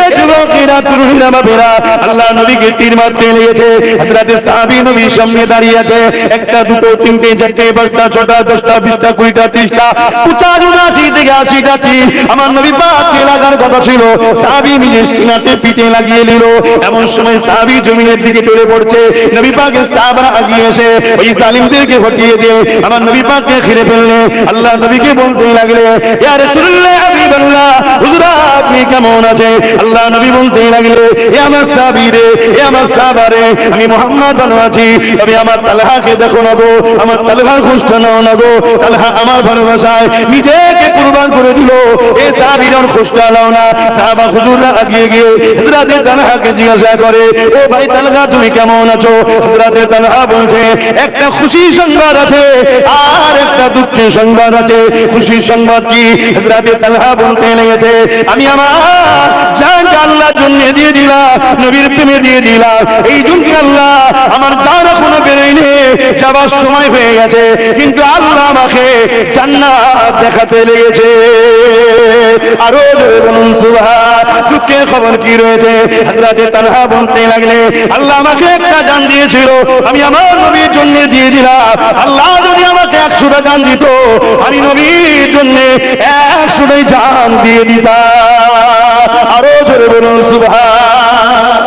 এই যুবকেরা তরুণীরা বাবেরা আল্লাহ নবীকে তীর মারতে লেগেছে। হযরত সাহাবী নবীর সামনে দাঁড়িয়ে আছে। একটা, দুটো, তিনটে, চারটে, পাঁচটা, ছটা, 10টা, 20টা, 20টা, 30টা, 85 থেকে 80টা তীর আমার নবী পাককে লাগার কথা ছিল। সাহাবী নিজের সিনাতে পিঠে লাগিয়ে নিল। এমন সময় সাহাবী জমিনের দিকে চলে পড়ছে। নবী পাকের সাহাবারা এগিয়ে এসে ওই জালিমদেরকে হটিয়ে দিয়ে আমার নবী পাককে ঘিরে ফেললে। আল্লাহ নবীকে বলতে লাগলে, ইয়া রাসূলুল্লাহ, হাবিবাল্লাহ, হুজুর আপনি কেমন আছেন? আল্লাহ নবী বলতে লাগলে, এ আমার সাহাবী রে, এ আমার সাহাবা রে, আমি মুহাম্মদ ভালো আছি, তবে আমার তালহাকে দেখো না গো, আমার তালহার খোঁজটা নাও না গো। তালহা আমার ভালোবাসায় নিজেকে কুরবান করে দিল। এ সাহাবীর খোঁজটা নাও না। সাহাবা হুজুররা এগিয়ে গিয়ে হযরত তালহাকে জিজ্ঞাসা করে, ও ভাই তালহা তুমি কেমন আছো? হযরত তালহা বলছে, একটা খুশির সংবাদ আছে আর একটা দুঃখের সংবাদ আছে। খুশির সংবাদ কি? হযরত তালহা বলতে লেগেছে, আমি আমার জান আল্লাহর জন্য দিয়ে দিলাম, নবীর প্রেমে দিয়ে দিলাম। এই জন্য আল্লাহ আমার জান এখনো বেরোয়নি, যাবার সময় হয়ে গেছে, কিন্তু আল্লাহ আমাকে জান্নাত দেখাতে লেগেছে। আরো জোরে বলুন সুবহান। দুঃখের খবর কি রয়েছে? হযরত তালহা বলতে লাগলে, আল্লাহ আমাকে একটা জান দিয়েছিল, আমি আমার নবীর জন্য দিয়ে দিলাম। আল্লাহ যদি আমাকে 100টা জান দিত, আমি নবীর জন্য 100টাই জান দিয়ে দিতাম। আরো জোরে বলুন সুবহান।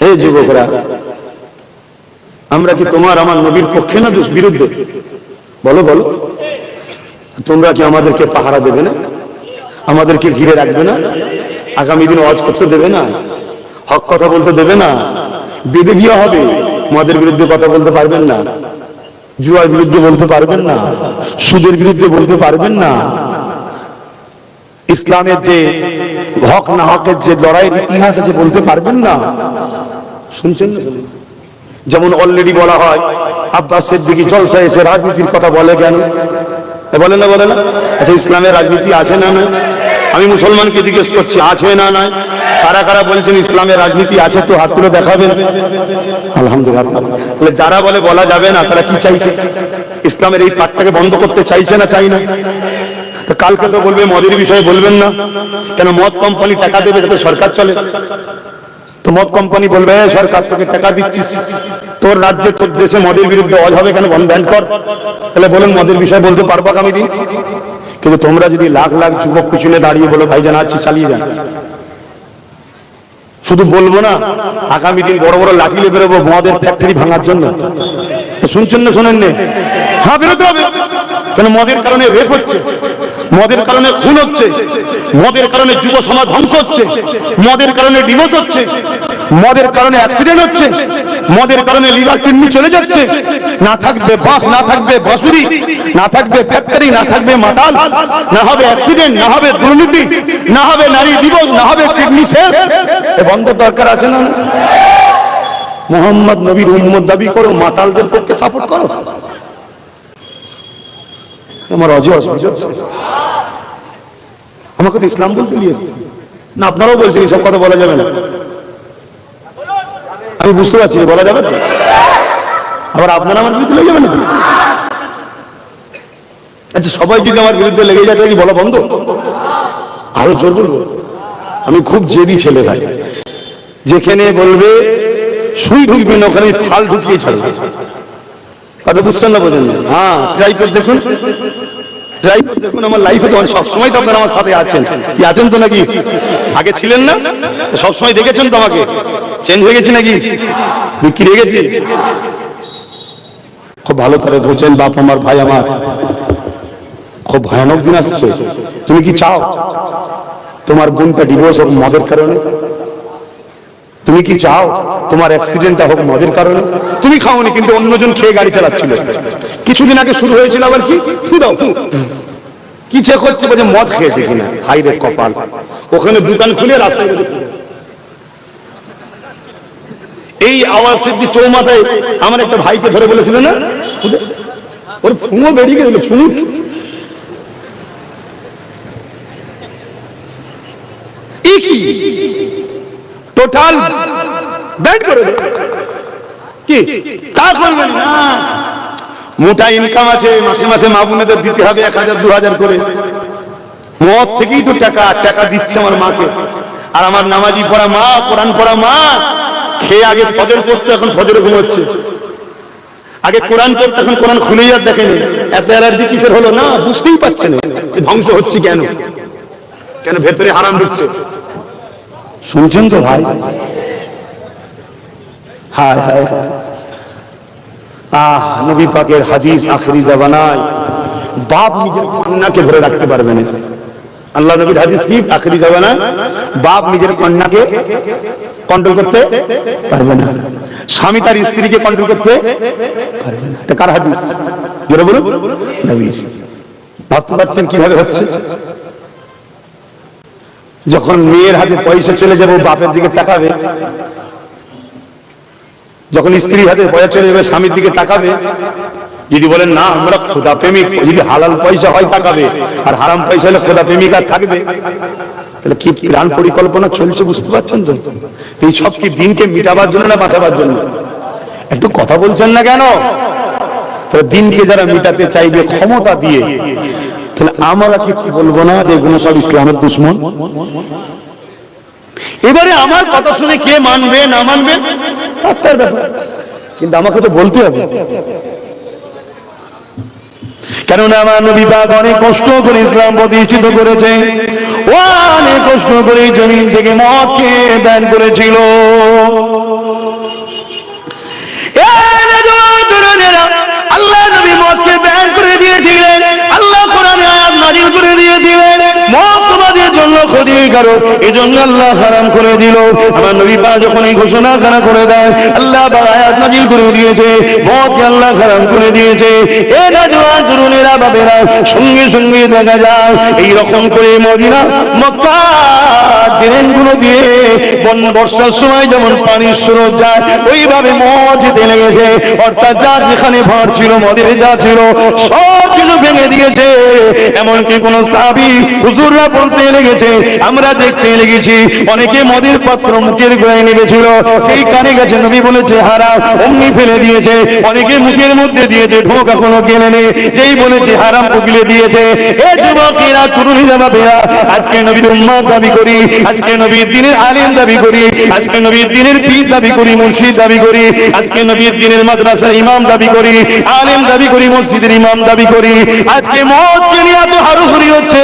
এই যুবকরা, আমরা কি তোমার আমার নবীর পক্ষে না বিরুদ্ধে? বলো বলো। তোমরা কি আমাদেরকে পাহারা দেবে না? আমাদেরকে ঘিরে রাখবে না? আগামী দিন ওয়াজ করতে দেবে না? হক কথা বলতে দেবে না? বেঁধে দেওয়া হবে। মদের বিরুদ্ধে কথা বলতে পারবেন না, জুয়ার বিরুদ্ধে বলতে পারবেন না, সুদের বিরুদ্ধে বলতে পারবেন না। ইসলামের যে হক না হকের যে লড়াইয়ের ইতিহাস আছে বলতে পারবেন না। শুনছেন না? যেমন অলরেডি বলা হয়, আব্বাস সিদ্দিকী জলসায় এসে রাজনীতির কথা বলে কেন? বলে না, বলে না? আচ্ছা, ইসলামের রাজনীতি আছে না নাই? আমি মুসলমানকে জিজ্ঞেস করছি, আছে না নাই? কারা কারা বলছেন ইসলামের রাজনীতি আছে? তো হাত তুলে দেখাবেন। আলহামদুলিল্লাহ। তাহলে যারা বলে বলা যাবে না, তারা কি চাইছে? ইসলামের এই পাঠটাকে বন্ধ করতে চাইছে না চাই না? তো কালকে তো বলবে মদের বিষয়ে বলবেন না কেন? মদ কোম্পানি টাকা দেবে, এটা তো সরকার চলে। তো মদ কোম্পানি বলবে, সরকার তোকে টাকা দিচ্ছিস, তোর রাজ্যে তোর দেশে মদের বিরুদ্ধে অজ হবে কেন, ব্যান কর। তাহলে বলুন মদের বিষয়ে বলতে পারবো আগামী দিন? কিন্তু তোমরা যদি লাখ লাখ যুবক পিছনে দাঁড়িয়ে বলো ভাইজান আছি, চালিয়ে যান। শুধু বলবো না, আগামী দিন বড় বড় লাঠি নিয়ে বেরোবো মদের ফ্যাক্টরি ভাঙার জন্য। শুনছেন না শোনেন না? হ্যাঁ, বেরোতে হবে। কেন? মদের কারণে রেপ হচ্ছে, মদের কারণে খুন হচ্ছে, মদের কারণে যুব সমাজ ধ্বংস হচ্ছে, মদের কারণে ডিভোর্স হচ্ছে, মদের কারণে অ্যাক্সিডেন্ট হচ্ছে, মদের কারণে লিভার কিডনি চলে যাচ্ছে। না থাকবে বাস, না থাকবে বাঁশুরি, না থাকবে ফ্যাক্টরি, না থাকবে মাতাল, না হবে অ্যাক্সিডেন্ট, না হবে দুর্নীতি, না হবে নারী দিবস, না হবে কিডনি শেষ। এ বন্ধ দরকার আছে না? মোহাম্মদ নবীর উম্মত দাবি করো, মাতালদের পক্ষে সাপোর্ট করো। আমার আমাকে তো ইসলাম বলতে নিয়েছে না, আপনারাও বলছেন সব কথা বলা যাবে না। আমি বুঝতে পারছি বলা যাবে না। আবার আপনারা আমার বিরুদ্ধে লেগে যাবেন। আচ্ছা, সবাই যদি আমার বিরুদ্ধে লেগে যায় কি বলা বন্ধ? আরো জোর বলবো। আমি খুব জেদি ছেলে ভাই, যেখানে বলবে সুই ঢুকবে না ওখানে ফাল ঢুকিয়ে ছাড়বে। কথা বুঝছেন না? বোঝেন না? হ্যাঁ, ট্রাই করে দেখুন, ট্রাই করে দেখুন। আমার লাইফে তো সবসময় তো আপনারা আমার সাথে আছেন। কি আছেন তো নাকি? আগে ছিলেন না? সবসময় দেখেছেন তো আমাকে। চেঞ্জ হয়ে গেছে নাকি বিক্রি হয়ে গেছে? খুব ভালো করে বোঝেন বাপ আমার, ভাই আমার, খুব ভয়ানক দিন আসছে। তুমি কি চাও তোমার বোনটা ডিভোর্স হোক মদের কারণে? তুমি কি চাও তোমার অ্যাক্সিডেন্টটা হোক মদের কারণে? তুমি খাওনি কিন্তু অন্যজন খেয়ে গাড়ি চালাচ্ছিল। কিছুদিন আগে শুরু হয়েছিল আবার কি ফু দাও ফু। কি চেক হচ্ছে বলছে মদ খেয়েছে কিনা। হাই রে কপাল, ওখানে দোকান খুলে রাস্তায় এই আওয়াজ সিদ্ধি চৌমাথায় আমার একটা ভাইকে ধরে বলেছিল না, ওর ফুঁড়ো বেরিয়ে গেল ছুঁড়। টোটাল ব্যান্ড করে দেবে। কি তা করবেন না, মোটা ইনকাম আছে, মাসে মাসে মা বোনেদের দিতে হবে 1000 2000 করে। মদ থেকেই তো টাকা টাকা দিচ্ছে আমার মাকে। আর আমার নামাজি পড়া মা, কোরআন পড়া মা খেয়ে আগে ফজর পড়তো, এখন ফজরে ঘুমোচ্ছে। আগে কোরআন পড়তো, এখন কোরআন খুলেই আর দেখেনি। এত অ্যালার্জি কিসের হলো না বুঝতেই পারছে না। ধ্বংস হচ্ছে কেন? কেন ভেতরে হারাম ঢুকছে। শুনছেন তো ভাই? হায় হায় নবী পাকের হাদিস আখেরি জামানায় বাপ নিজের কন্যাকে ধরে রাখতে পারবে না। আল্লাহ নবীর হাদিস কি? আখেরি জামানায় বাপ নিজের কন্যাকে কন্ট্রোল করতে পারবে না, স্বামী তার স্ত্রীকে কন্ট্রোল করতে পারবে না। এটা কার হাদিস? জোরে বলুন, নবীর। ভাবতে পারছেন কিভাবে হচ্ছে? যখন মেয়ের হাতে পয়সা চলে যাবে বাপের দিকে তাকাবে, যখন স্ত্রীর হাতে পয়সা চলে যাবে স্বামীর দিকে তাকাবে। যদি বলেন না আমরা খোদা প্রেমিক, যদি হালাল পয়সা হয় তাকাবে, আর হারাম পয়সা হলে খোদা প্রেমিক আর থাকবে? তাহলে কি প্ল্যান পরিকল্পনা চলছে বুঝতে পারছেন তো? এই সব কি দিনকে মিটাবার জন্য না বাঁচাবার জন্য? একটু কথা বলছেন না কেন? তাহলে দিনকে যারা মিটাতে চাইবে ক্ষমতা দিয়ে, তাহলে আমরা কি বলবো না যে এগুলো সব ইসলামের দুশমন? এবারে আমার কথা শুনে কে মানবে না মানবে তার ব্যাপার, কিন্তু আমাকে তো বলতে হবে। কেননা আমার নবী পাক অনেক কষ্ট করে ইসলাম প্রতিষ্ঠিত করেছে, অনেক কষ্ট করে জমিন থেকে মদকে ব্যান করেছিল। আল্লাহ নবী মদকে ব্যান করে দিয়েছিলেন, আল্লাহ কোরআনে আয়াত নাযিল করে দিয়েছিলেন মদ তোমাদের জন্য ক্ষতিকারক, এজন্য আল্লাহ হারাম করে দিল। আমার নবী পাক যখন এই ঘোষণা করে দেয়, আল্লাহ পাক আয়াত নাযিল করে দিয়েছে মদকে আল্লাহ হারাম করে দিয়েছে। এ নওজওয়ান তরুণেরা বাবেরা, সঙ্গে সঙ্গে দেখা যায় এই রকম করে মদিনা মক্কা ড্রেনগুলো দিয়ে বর্ষার সময় যেমন পানির স্রোত যায় ওইভাবে মদ যেতে লেগেছে। অর্থাৎ যার যেখানে ভর ছিল মদের যা ছিল সব কিছু ভেঙে দিয়েছে। এমনকি কোন সাহাবী হুজুররা বলতে লেগেছে, আমরা দেখতে লেগেছি অনেকে মদের পাত্র মুখের গোড়ায় নেমেছিল, যেই কানে গেছে নবী বলেছে হারাম অমনি ফেলে দিয়েছে। অনেকে মুখের মধ্যে দিয়েছে, ঢোক এখনো গেলেনি, যেই বলেছে হারাম উগলে দিয়েছে। এ যুবকেরা তরুণীরা বাবেরা, আজকে নবীর উম্মত দাবি করি, আজকে নবীর দ্বীনের আলেম দাবি করি, আজকে নবীর দ্বীনের পীর দাবি করি, মুর্শিদ দাবি করি, আজকে নবীর দ্বীনের মাদ্রাসার ইমাম দাবি করি, আলেম দাবি করি, মসজিদের ইমাম দাবি করি। আজকে মদকে নিয়ে এত হারুহুরি হচ্ছে,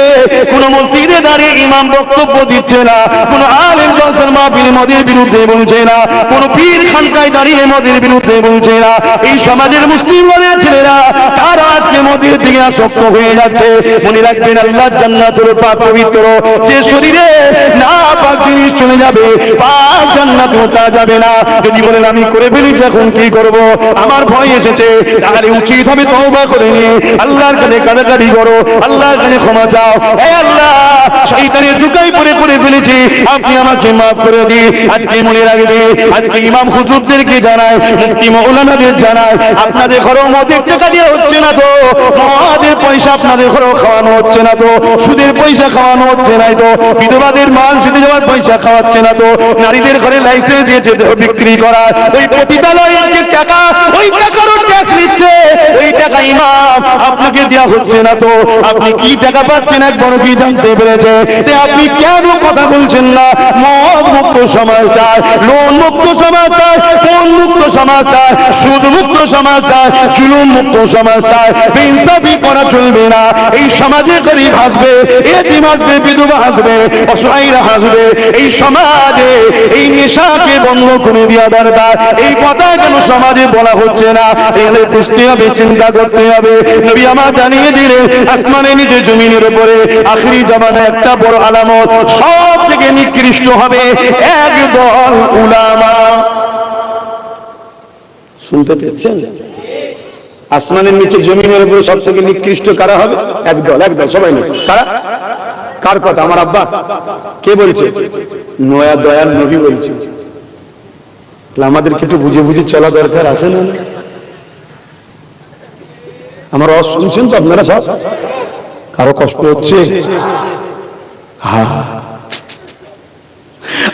কোন মসজিদে দাঁড়িয়ে ইমাম বক্তব্য দিচ্ছে না, কোন আলেম জলসার মাহফিলে মদের বিরুদ্ধে বলছে না, কোন পীর খানকায় দাঁড়িয়ে মদের বিরুদ্ধে বলছে না। এই সমাজের মুসলিম মনের ছেলেরা তারা আজকে মদের দিকে আসক্ত হয়ে যাচ্ছে। মনে রাখবেন আল্লাহর জান্নাতের পাক পবিত্র, যে শরীরে না পাক জিনিস চলে যাবে পাক জান্নাতে ওঠা যাবে না। যদি বলেন আমি করে ফেলেছি এখন কি করব, আমার ভয় এসেছে, তাহলে উচিত হবে তওবা করে নিয়ে আল্লাহর কাছে কাঁদাকাটি করো, আল্লাহর কাছে ক্ষমা চাও। হে আল্লাহ, শয়তানের দুকায় পড়ে ফেলেছি, আপনি আমাকে মাফ করে দিন। আজকে মনে রাখবে, আজকে ইমাম হুজুরদেরকে জানায়, মুফতি মাওলানাদের জানায়, আপনাদের ঘরেও মদের টাকা দিয়ে হচ্ছে না তো, মদের পয়সা আপনাদের ঘরেও খাওয়ানো হচ্ছে না তো, সুদের পয়সা খাওয়ানো হচ্ছে না তো, বিধবাদের মাল সুদে যাওয়ার পয়সা খাওয়াচ্ছে না তো, নারীদের ঘরে লাইসেন্স দিয়েছে বিক্রি করা, ওই পতিতালয়ের যে টাকা ওই টাকারও ট্যাক্স নিচ্ছে, ওই টাকা ইমাম আপনাকে দেওয়া হচ্ছে না তো, আপনি কি টাকা পাচ্ছেন একবার কি জানতে পেরেছে? আপনি কেন কথা বলছেন না? মদ মুক্ত সমাজ চায়, লোন মুক্ত সমাজ চায়, ফোন মুক্ত সমাজ চায়, সুদ মুক্ত সমাজ চায়, জুলুম মুক্ত সমাজ চায়। বেইনসাফি করা চলবে না। এই সমাজে গরিব হাসবে, এতিম হাসবে, বিধবা হাসবে, অসহায়রা হাসবে। এই সমাজে এই নেশাকে বন্ধ করে দেওয়া দরকার। এই কথা কেন সমাজে বলা হচ্ছে না? এগুলো বুঝতে হবে, চিন্তা করতে হবে। নবী আমার জানিয়ে দিলেন আসমানের নিচে জমিনের উপরে আখিরি জামানায় একটা বড় আলামত, সব থেকে নিকৃষ্ট হবে একদল উলামা। শুনতে পেয়েছেন? আসমানের নিচে জমিনের উপরে সব থেকে নিকৃষ্ট কারা হবে? একদল, একদল, সবাই না। কারা? কার কথা? আমার আব্বা। কে বলছে? নয়া দয়াল নবী বলছে। আমাদেরকে একটু বুঝে বুঝে চলা দরকার আছে না? আমার শুনছেন তো আপনারা সব? কারো কষ্ট হচ্ছে?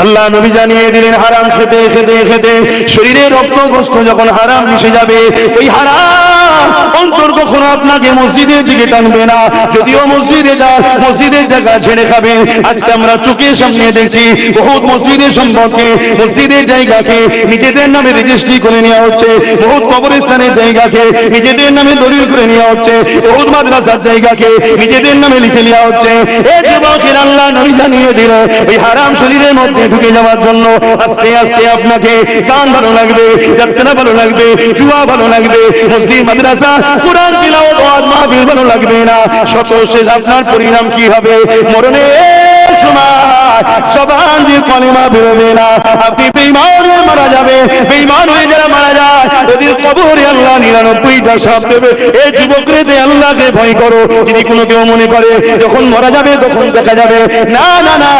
আল্লাহ নবী জানিয়ে দিলেন হারাম খেতে খেতে খেতে শরীরে রক্তগ্রস্ত যখন হারাম মিশে যাবে, ওই হারাম অন্তর কখনো আপনাকে মসজিদের দিকে টানবে না। যদিও মসজিদে যান, মসজিদের জায়গা ছেড়ে খাবেন। আজকে আমরা চোখের সামনে দেখছি বহুত মসজিদের সম্পর্কে, মসজিদের জায়গাকে নিজেদের নামে রেজিস্ট্রি করে নেওয়া হচ্ছে, বহুত কবরস্থানের জায়গাকে নিজেদের নামে দলিল করে নেওয়া হচ্ছে, বহুত মাদ্রাসার জায়গাকে নিজেদের নামে লিখে নেওয়া হচ্ছে। এই যুবকের আল্লাহ নবী জানিয়ে দিল ওই হারাম শরীরের মধ্যে ঢুকে যাওয়ার জন্য আস্তে আস্তে আপনাকে গান ভালো লাগবে, যাত্রা ভালো লাগবে, জুয়া ভালো লাগবে, মসজিদ মাদ্রাসা কোরআন তিলাওয়াত ওয়াজ মাহফিল ভালো লাগবে না। সর্বশেষ আপনার পরিণাম কি হবে? মরণের সময় জবান দিয়ে কালিমা বেরোবে না। আপনি বেঈমান হয়ে মারা যাবে। বেঈমান হয়ে যারা মারা যায় ওদের কবরে আল্লাহ 99টা সাপ দেবে। এই যুবকরে আল্লাহকে ভয় করো। যদি কোনো কেউ মনে করে যখন মারা যাবে তখন দেখা যাবে, না না না,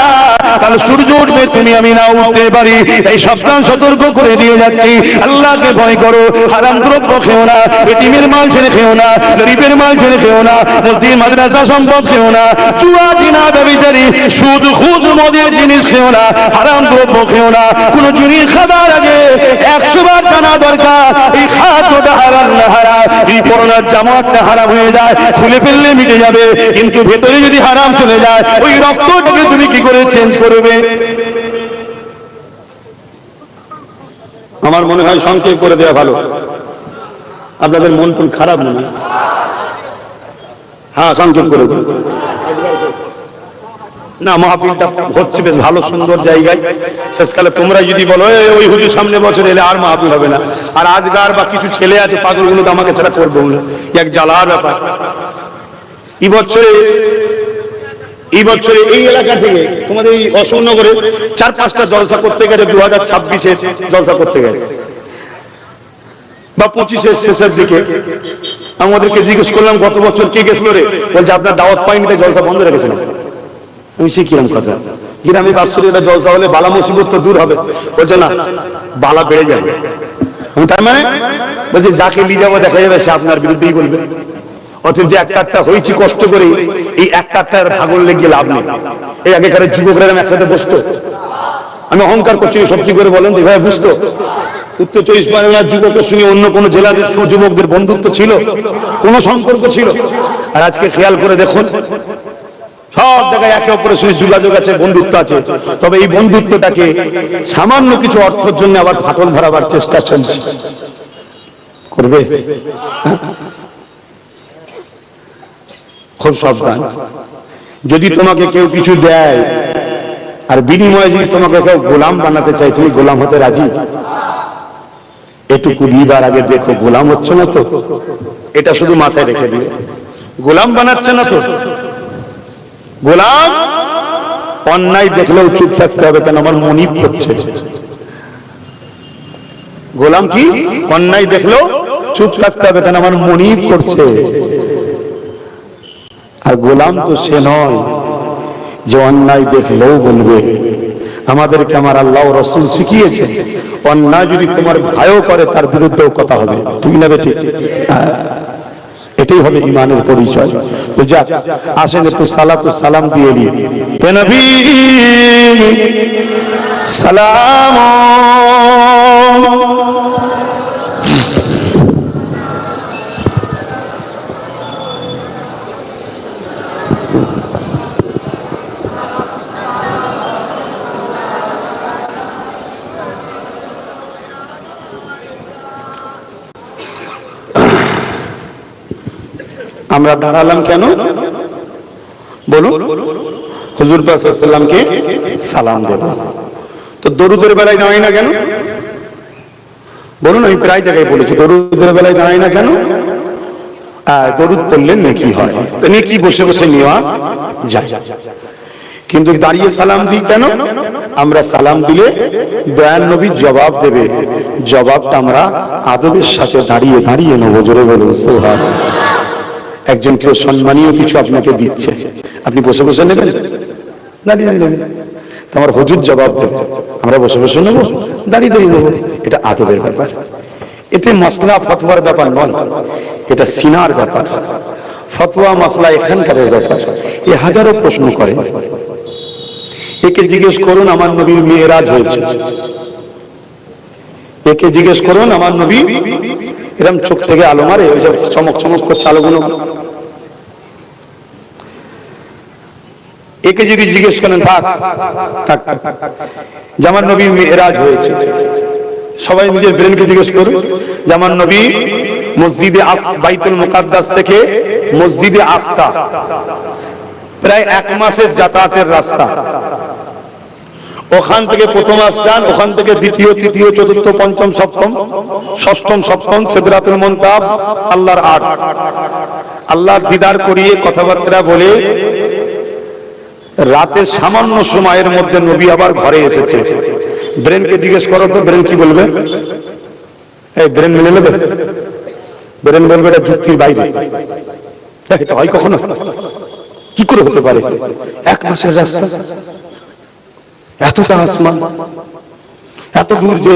কাল সূর্য উঠবে, তুমি আমি না উঠতে পারি। এই সাবধান সতর্ক করে দিয়ে যাচ্ছি, আল্লাহকে ভয় করো। হারাম দ্রব্য খেও না, এতিমের মাল ছেড়ে খেও না, গরিবের মাল ছেড়ে খেও না, মসজিদ মাদ্রাসা সম্পদ খেও না, জুয়া জিনা ব্যভিচারী সুদ খুদ মদের জিনিস খেও না, হারাম দ্রব্য খেও না। কোন জিনিস খাবার আগে 100 বার জানা দরকার এই খাদ্যটা হারাম না হারাম। এই করোনার জামাতটা হারাম হয়ে যায়, খুলে ফেললে মিটে যাবে, কিন্তু ভেতরে যদি হারাম চলে যায় ওই রক্তটাকে তুমি কি করে চেঞ্জ করবে? আমার মনে হয় সংক্ষেপ করে দেওয়া ভালো। আপনাদের মন কোন খারাপ মনে? হ্যাঁ, সংক্ষেপ করে দিন। না, মাহফিলটা হচ্ছে বেশ ভালো সুন্দর জায়গায়। শেষকালে তোমরা যদি বলো ওই হুজুর সামনে বছর এলে আর মাহফিল হবে না, আর আজগার বা কিছু ছেলে আছে পাগলগুলো তো আমাকে ছাড়া করবো না, এক জ্বালার ব্যাপার। এই বছরে এই এলাকা থেকে তোমাদের এই অশোকনগরে 4-5টা জলসা করতে গেছে, 2026-এর জলসা করতে গেছে বা 25-এর শেষের দিকে। আমাদেরকে জিজ্ঞেস করলাম গত বছর কে গেছিল রে? বলছে আপনার দাওয়াত পাইনি তাই জলসা বন্ধ রেখেছেন। আমি শিখিলাম কথা, গ্রামে বাৎসরিক একটা জলসা হলে বালা মুসিবত তো দূর হবে। বলছে না, বালা বেড়ে যাবে। তার মানে বলছে যাকে নিয়ে যাবো দেখা যাবে সে আপনার বিরুদ্ধেই বলবে। অথচ যে একটা হয়েছি কষ্ট করে, এই একটা ভাগল লেগে লাভ নেই। এই আগেকার যুবকরা একসাথে বসতো, আমি অহংকার করছি সত্যি করে বলেন তো ভাই, বুঝতো? উত্তর 24 পরগনার যুবকের সঙ্গে অন্য কোন জেলার যুবকদের বন্ধুত্ব ছিল? কোন সম্পর্ক ছিল? আর আজকে খেয়াল করে দেখুন, সব জায়গায় একে অপরের সঙ্গে যোগাযোগ আছে, বন্ধুত্ব আছে। তবে এই বন্ধুত্বটাকে সামান্য কিছু অর্থের জন্য আবার ফাটল ধরাবার চেষ্টা চলছে। করবে? খুব সাবধান। যদি তোমাকে কেউ কিছু দেয় আর বিনিময়ে যদি তোমাকে কেউ গোলাম বানাতে চায়, তুমি গোলাম হতে রাজি? এটুকু দিবার আগে দেখো গোলাম হচ্ছে না তো। এটা শুধু মাথায় রেখে দিও, গোলাম বানাচ্ছে না তো। গোলাম অন্যায় দেখলেও চুপ থাকতে হবে, কেন আমার মনিব করছে। গোলাম কি? অন্যায় দেখলেও চুপ থাকতে হবে, কেন আমার মনিব করছে। আর গোলাম তো সে নয় যে অন্যায় দেখলেও বলবে। আমাদেরকে আমার আল্লাহ রাসূল শিখিয়েছে, অন্যায় যদি তোমার ভাইও করে তার বিরুদ্ধেও কথা হবে, ঠিক না বেটি? এটাই হবে ইমানের পরিচয়। তো যাক, আসেন একটু সালাতু সালাম দিয়ে দিই। হে নবী সালাম। আমরা আমরা দাঁড়ালাম কেন বলুন? হুজুর পাক সাল্লাল্লাহু আলাইহি ওয়াসাল্লামকে সালাম দেব। তো দরুদের বেলায় দাঁড়াই না কেন বলুন? আমি প্রায় জায়গায় বলেছি, দরুদের বেলায় দাঁড়াই না কেন? দরুদ পড়লে নেকি হয়, তো নেকি বসে বসে নেওয়া যায়, কিন্তু দাঁড়িয়ে সালাম দিই কেন? আমরা সালাম দিলে দয়াল নবী জবাব দেবে, জবাবটা আমরা আদবের সাথে দাঁড়িয়ে দাঁড়িয়ে নেবো। জোরে বলুন সুবহানাল্লাহ। একজন কেউ সম্মানীয় কিছু আপনাকে দিচ্ছে, আপনি বসে বসে নেবেন? দাঁড়িয়ে দাঁড়িয়ে নেবেন। আমার হুজুর জবাব দেবে, আমরা বসে বসে নেবো? দাঁড়িয়ে দাঁড়িয়ে নেবো। এটা আদবের ব্যাপার, এতে মাসলা ফতোয়ার ব্যাপার নয়, এটা সিনার ব্যাপার। ফতোয়া মাসলা এখানকার ব্যাপার। এ হাজারো প্রশ্ন করে, একে জিজ্ঞেস করুন আমার নবীর মেরাজ হয়েছে, একে জিজ্ঞেস করুন আমার নবী এরকম চোখ থেকে আলো মারে, ওই সব চমক চমক করছে আলোগুলো, একে যদি জিজ্ঞেস করেন থাক থাক যে আমার নবীর মেরাজ হয়েছে, সবাই নিজের ব্রেনকে জিজ্ঞেস করুন যে আমার নবী মসজিদে আকসা বাইতুল মুকাদ্দাস থেকে মসজিদে আকসা প্রায় 1 মাসের যাতায়াতের রাস্তা, ওখান থেকে প্রথম আসগান, ওখান থেকে দ্বিতীয় তৃতীয় চতুর্থ পঞ্চম সপ্তম ষষ্ঠম সপ্তম সিদরাতুল মুনতাহা, আল্লাহর আরশ, আল্লাহর দিদার করিয়ে কথাবার্তা বলে রাতের সামান্য সময়ের মধ্যে নবী আবার ঘরে এসেছে। ব্রেনকে জিজ্ঞেস করো তো, ব্রেন কি বলবে? এই ব্রেন মেনে নেবে? ব্রেন বলবে এটা যুক্তির বাইরে, এটা হয় কখনো? কি করে হতে পারে? 1 মাসের রাস্তা, এতটা আসমান, এত দূর, যে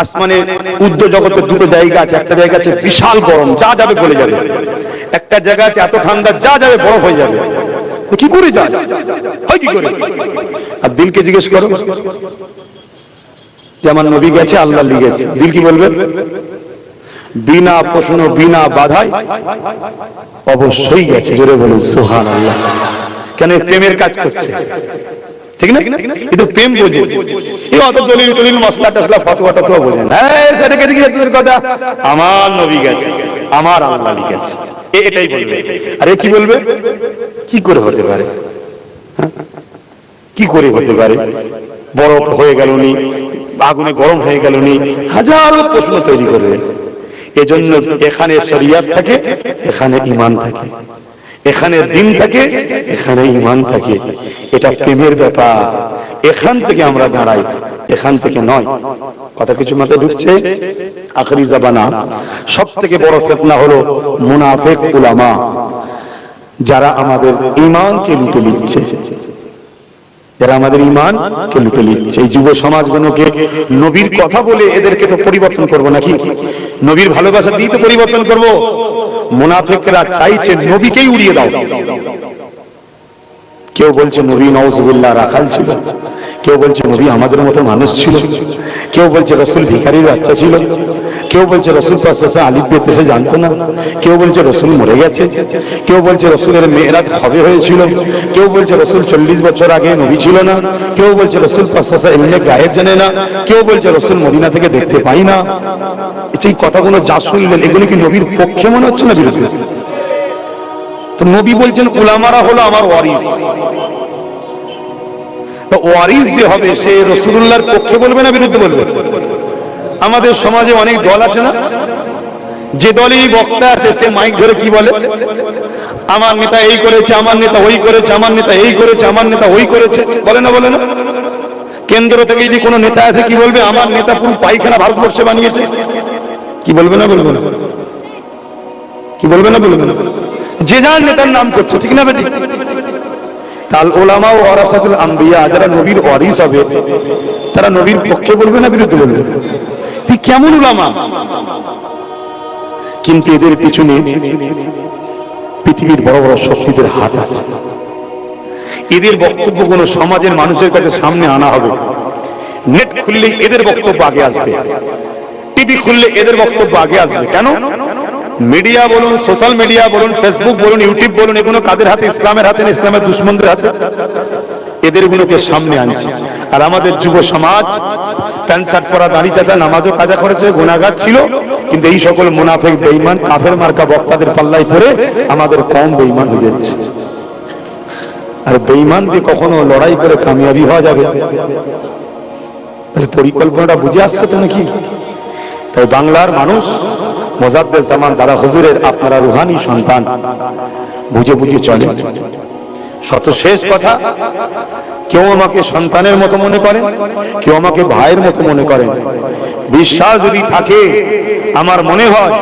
আসমানে উর্ধ্ব জগতের দুটো জায়গা আছে, একটা জায়গা আছে বিশাল গরম, যা যাবে গলে যাবে, একটা জায়গা আছে এত ঠান্ডা, যা যাবে বরফ হয়ে যাবে, কি করে যায়? হয় কি করে? আর দিলকে জিজ্ঞেস করো যে আমার নবী গেছে, আল্লাহ লিখেছে, দিল কি বলবে? বিনা প্রশ্ন বিনা বাধায় অবশ্যই গেছে। জোরে বলুন সুবহানাল্লাহ। কেন? প্রেমের কাজ করছে, ঠিক না? কিন্তু প্রেম বোঝে, এই অত দলিল টলিল মশলা টসলা ফতোয়া টতোয়া বোঝে না। সেটাকে দিকে তোর কথা, আমার নবী গেছে, আমার আল্লাহ লিখেছে, এটাই বলবে। আরে কি বলবে? কি করে হতে পারে? কি করে হতে পারে? বরফ হয়ে গেল নি, আগুনে গরম হয়ে গেল নি, হাজারো প্রশ্ন তৈরি করবে। এজন্য এখানে শরিয়ত থাকে, এখানে ঈমান থাকে, এখানে দ্বীন থাকে, এখানে ঈমান থাকে। এটা প্রেমের ব্যাপার, এখান থেকে আমরা দাঁড়াই, এখান থেকে নয়। কথা কিছু মাথায় ঢুকছে? আখরি জামানা সব থেকে বড় ফিতনা হলো মুনাফিক উলামা, যারা আমাদের ঈমানকে লুটে নিচ্ছে, যারা আমাদের ঈমানকে লুটে নিচ্ছে। এই যুব সমাজগুলোকে নবীর কথা বলে এদেরকে তো পরিবর্তন করব নাকি? নবীর ভালোবাসা দিয়ে তো পরিবর্তন করব। মুনাফিকরা চাইছে নবীকেই উড়িয়ে দাও। কেউ বলছে নবী নাউজুবিল্লাহ রাখাল ছিল, কেউ বলছে নবী আমাদের মতো মানুষ ছিল, কেউ বলছে রাসূল ভিখারির বাচ্চা ছিল, কেউ বলছে রাসূল পাশে আলিফ বেতেছে জানতো না, কেউ বলছে রাসূল মরে গেছে, কেউ বলছে রাসূলের মেরাজ কবে হয়েছিল, কেউ বলছে রাসূল 40 বছর আগে নবী ছিল না, কেউ বলছে রাসূল পাশে এমনি গায়েব জানে না, কেউ বলছে রাসূল মদিনা থেকে দেখতে পাই না। এই কথাগুলো যা শুনলেন, এগুলো কি নবীর পক্ষে মনে হচ্ছে না বিরুদ্ধে? তো নবী বলছেন উলামারা হলো আমার ওয়ারিস, তো ওয়ারিস যে হবে সে রাসূলুল্লাহর পক্ষে বলবে না বিরুদ্ধে বলবে? আমাদের সমাজে অনেক দল আছে না, যে দলই বক্তা আছে সে মাইক ধরে কি বলে? আমার নেতা এই করেছে, আমার নেতা ওই করেছে, আমার নেতা এই করেছে, আমার নেতা ওই করেছে, বলে না? বলে না? কেন্দ্র থেকে যদি কোনো নেতা আছে কি বলবে? আমার নেতা পুরো পায়খানা ভারতবর্ষে বানিয়েছে, কি বলবে না? বলবে না? কি বলবে না? বলবে না? যে যার নেতার নাম করছে, ঠিক না বেটি? তাল উলামা ওয়ারাসাতুল আম্বিয়া, যারা নবীর ওয়ারিস হবে তারা নবীর পক্ষে বলবে না বিরুদ্ধে বলবে? তুই কেমন উলামা? কিন্তু এদের পিছনে পৃথিবীর বড় বড় শক্তিদের হাত আছে। এদের বক্তব্যগুলো সমাজের মানুষের কাছে সামনে আনা হবে। নেট খুললে এদের বক্তব্য আগে আসবে, টিভি খুললে এদের বক্তব্য আগে আসবে। কেন? মিডিয়া বলুন, সোশ্যাল মিডিয়া বলুন, ফেসবুক বলুন, ইউটিউব বলুন, এগুলো কাদের হাতে? ইসলামের হাতে না ইসলামের দুশমনদের হাতে? এদেরগুলোকে সামনে আনছি। আর আমাদের যুব সমাজ প্যান্ট শার্ট পরা দাঁড়ি চাচা নামাজও কাজা করেছে, গুনাহগার ছিল, কিন্তু এই সকল মুনাফিক বেঈমান কাফের মার্কা বক্তাদের পাল্লায় পড়ে আমাদের কম বেঈমান হয়ে যাচ্ছে। আর বেঈমান দিয়ে কখনো লড়াই করে কামিয়াবি হওয়া যাবে? তাহলে পরিকল্পনাটা বুঝে আসছে তো নাকি? তাই বাংলার মানুষ, মোজাদ্দেদ জামান দাদা হুজুরের আপনারা রুহানি সন্তান, বুঝে বুঝে চলে। শত শেষ কথা, কেউ আমাকে সন্তানের মতো মনে করেন, কেউ আমাকে ভাইয়ের মতো মনে করেন। বিশ্বাস যদি থাকে, আমার মনে হয়